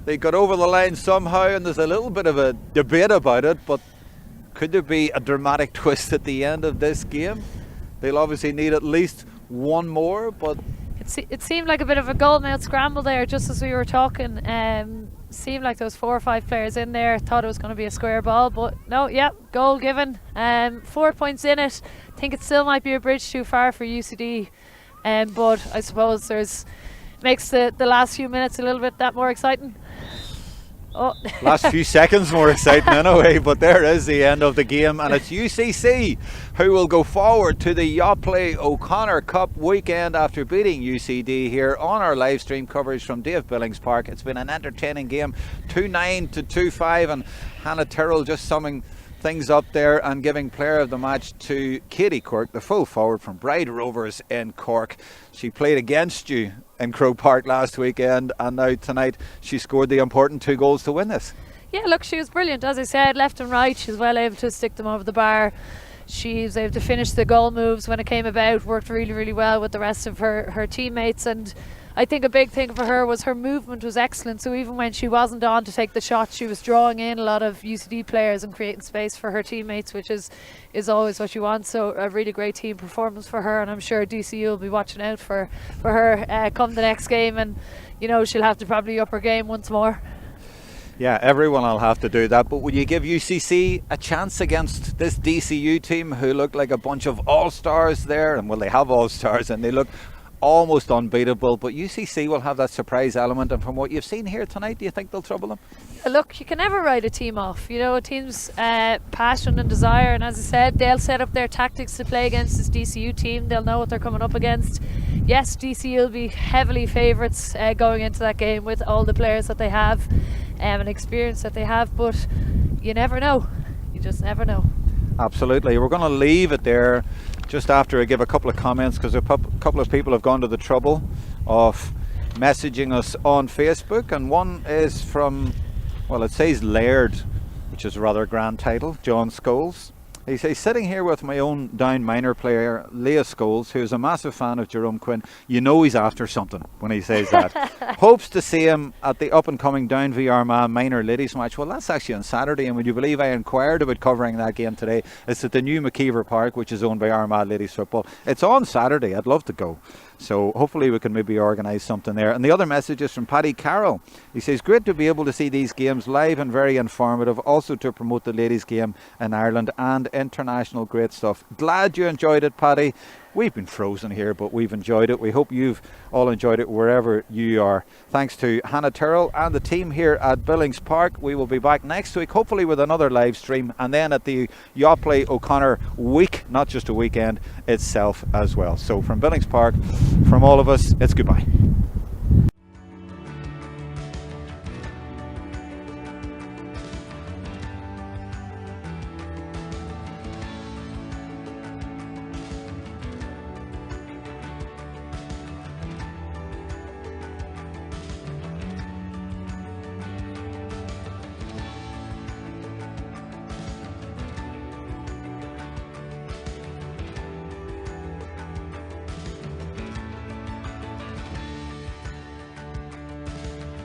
They got over the line somehow, and there's a little bit of a debate about it, but could there be a dramatic twist at the end of this game? They'll obviously need at least one more, but it seemed like a bit of a goal-mouth scramble there, just as we were talking. Seemed like there was 4 or 5 players in there, thought it was going to be a square ball, but no, yeah, goal given. 4 points in it. I think it still might be a bridge too far for UCD, but I suppose makes the last few minutes a little bit that more exciting. Last few seconds more exciting anyway, but there is the end of the game, and it's UCC who will go forward to the Yoplait O'Connor Cup weekend after beating UCD here on our live stream coverage from Dave Billings Park. It's been an entertaining game, 2-9 to 2-5, and Hannah Tyrrell just summing things up there and giving player of the match to Katie Quirk, the full forward from Bride Rovers in Cork. She played against you in Croke Park last weekend, and now tonight she scored the important 2 goals to win this. Yeah, look, she was brilliant, as I said, left and right. She was well able to stick them over the bar. She was able to finish the goal moves when it came about, worked really, really well with the rest of her teammates, and I think a big thing for her was her movement was excellent. So even when she wasn't on to take the shot, she was drawing in a lot of UCD players and creating space for her teammates, which is always what you want. So a really great team performance for her, and I'm sure DCU will be watching out for her come the next game, and you know, she'll have to probably up her game once more. Yeah, everyone will have to do that, but would you give UCC a chance against this DCU team who look like a bunch of all-stars there? And well, they have all-stars and they look almost unbeatable, but UCC will have that surprise element, and from what you've seen here tonight, do you think they'll trouble them? Look, you can never write a team off. You know, a team's passion and desire, and as I said, they'll set up their tactics to play against this DCU team. They'll know what they're coming up against. Yes, DCU will be heavily favourites going into that game with all the players that they have and experience that they have, but you never know. You just never know. Absolutely. We're going to leave it there just after I give a couple of comments, because a couple of people have gone to the trouble of messaging us on Facebook, and one is from, well, it says Laird, which is a rather grand title, John Scholes. He says, sitting here with my own down minor player, Leah Scholes, who is a massive fan of Jerome Quinn. You know he's after something when he says that. Hopes to see him at the up-and-coming Down v Armagh minor ladies match. Well, that's actually on Saturday, and would you believe I inquired about covering that game today? It's at the new McKeever Park, which is owned by Armagh Ladies Football. It's on Saturday. I'd love to go. So hopefully we can maybe organise something there. And the other message is from Paddy Carroll. He says, great to be able to see these games live and very informative, also to promote the ladies game in Ireland and international. Great stuff. Glad you enjoyed it, Paddy. We've been frozen here, but we've enjoyed it. We hope you've all enjoyed it wherever you are. Thanks to Hannah Tyrrell and the team here at Billings Park. We will be back next week, hopefully with another live stream, and then at the Yoplait O'Connor week, not just a weekend itself as well. So from Billings Park, from all of us, it's goodbye.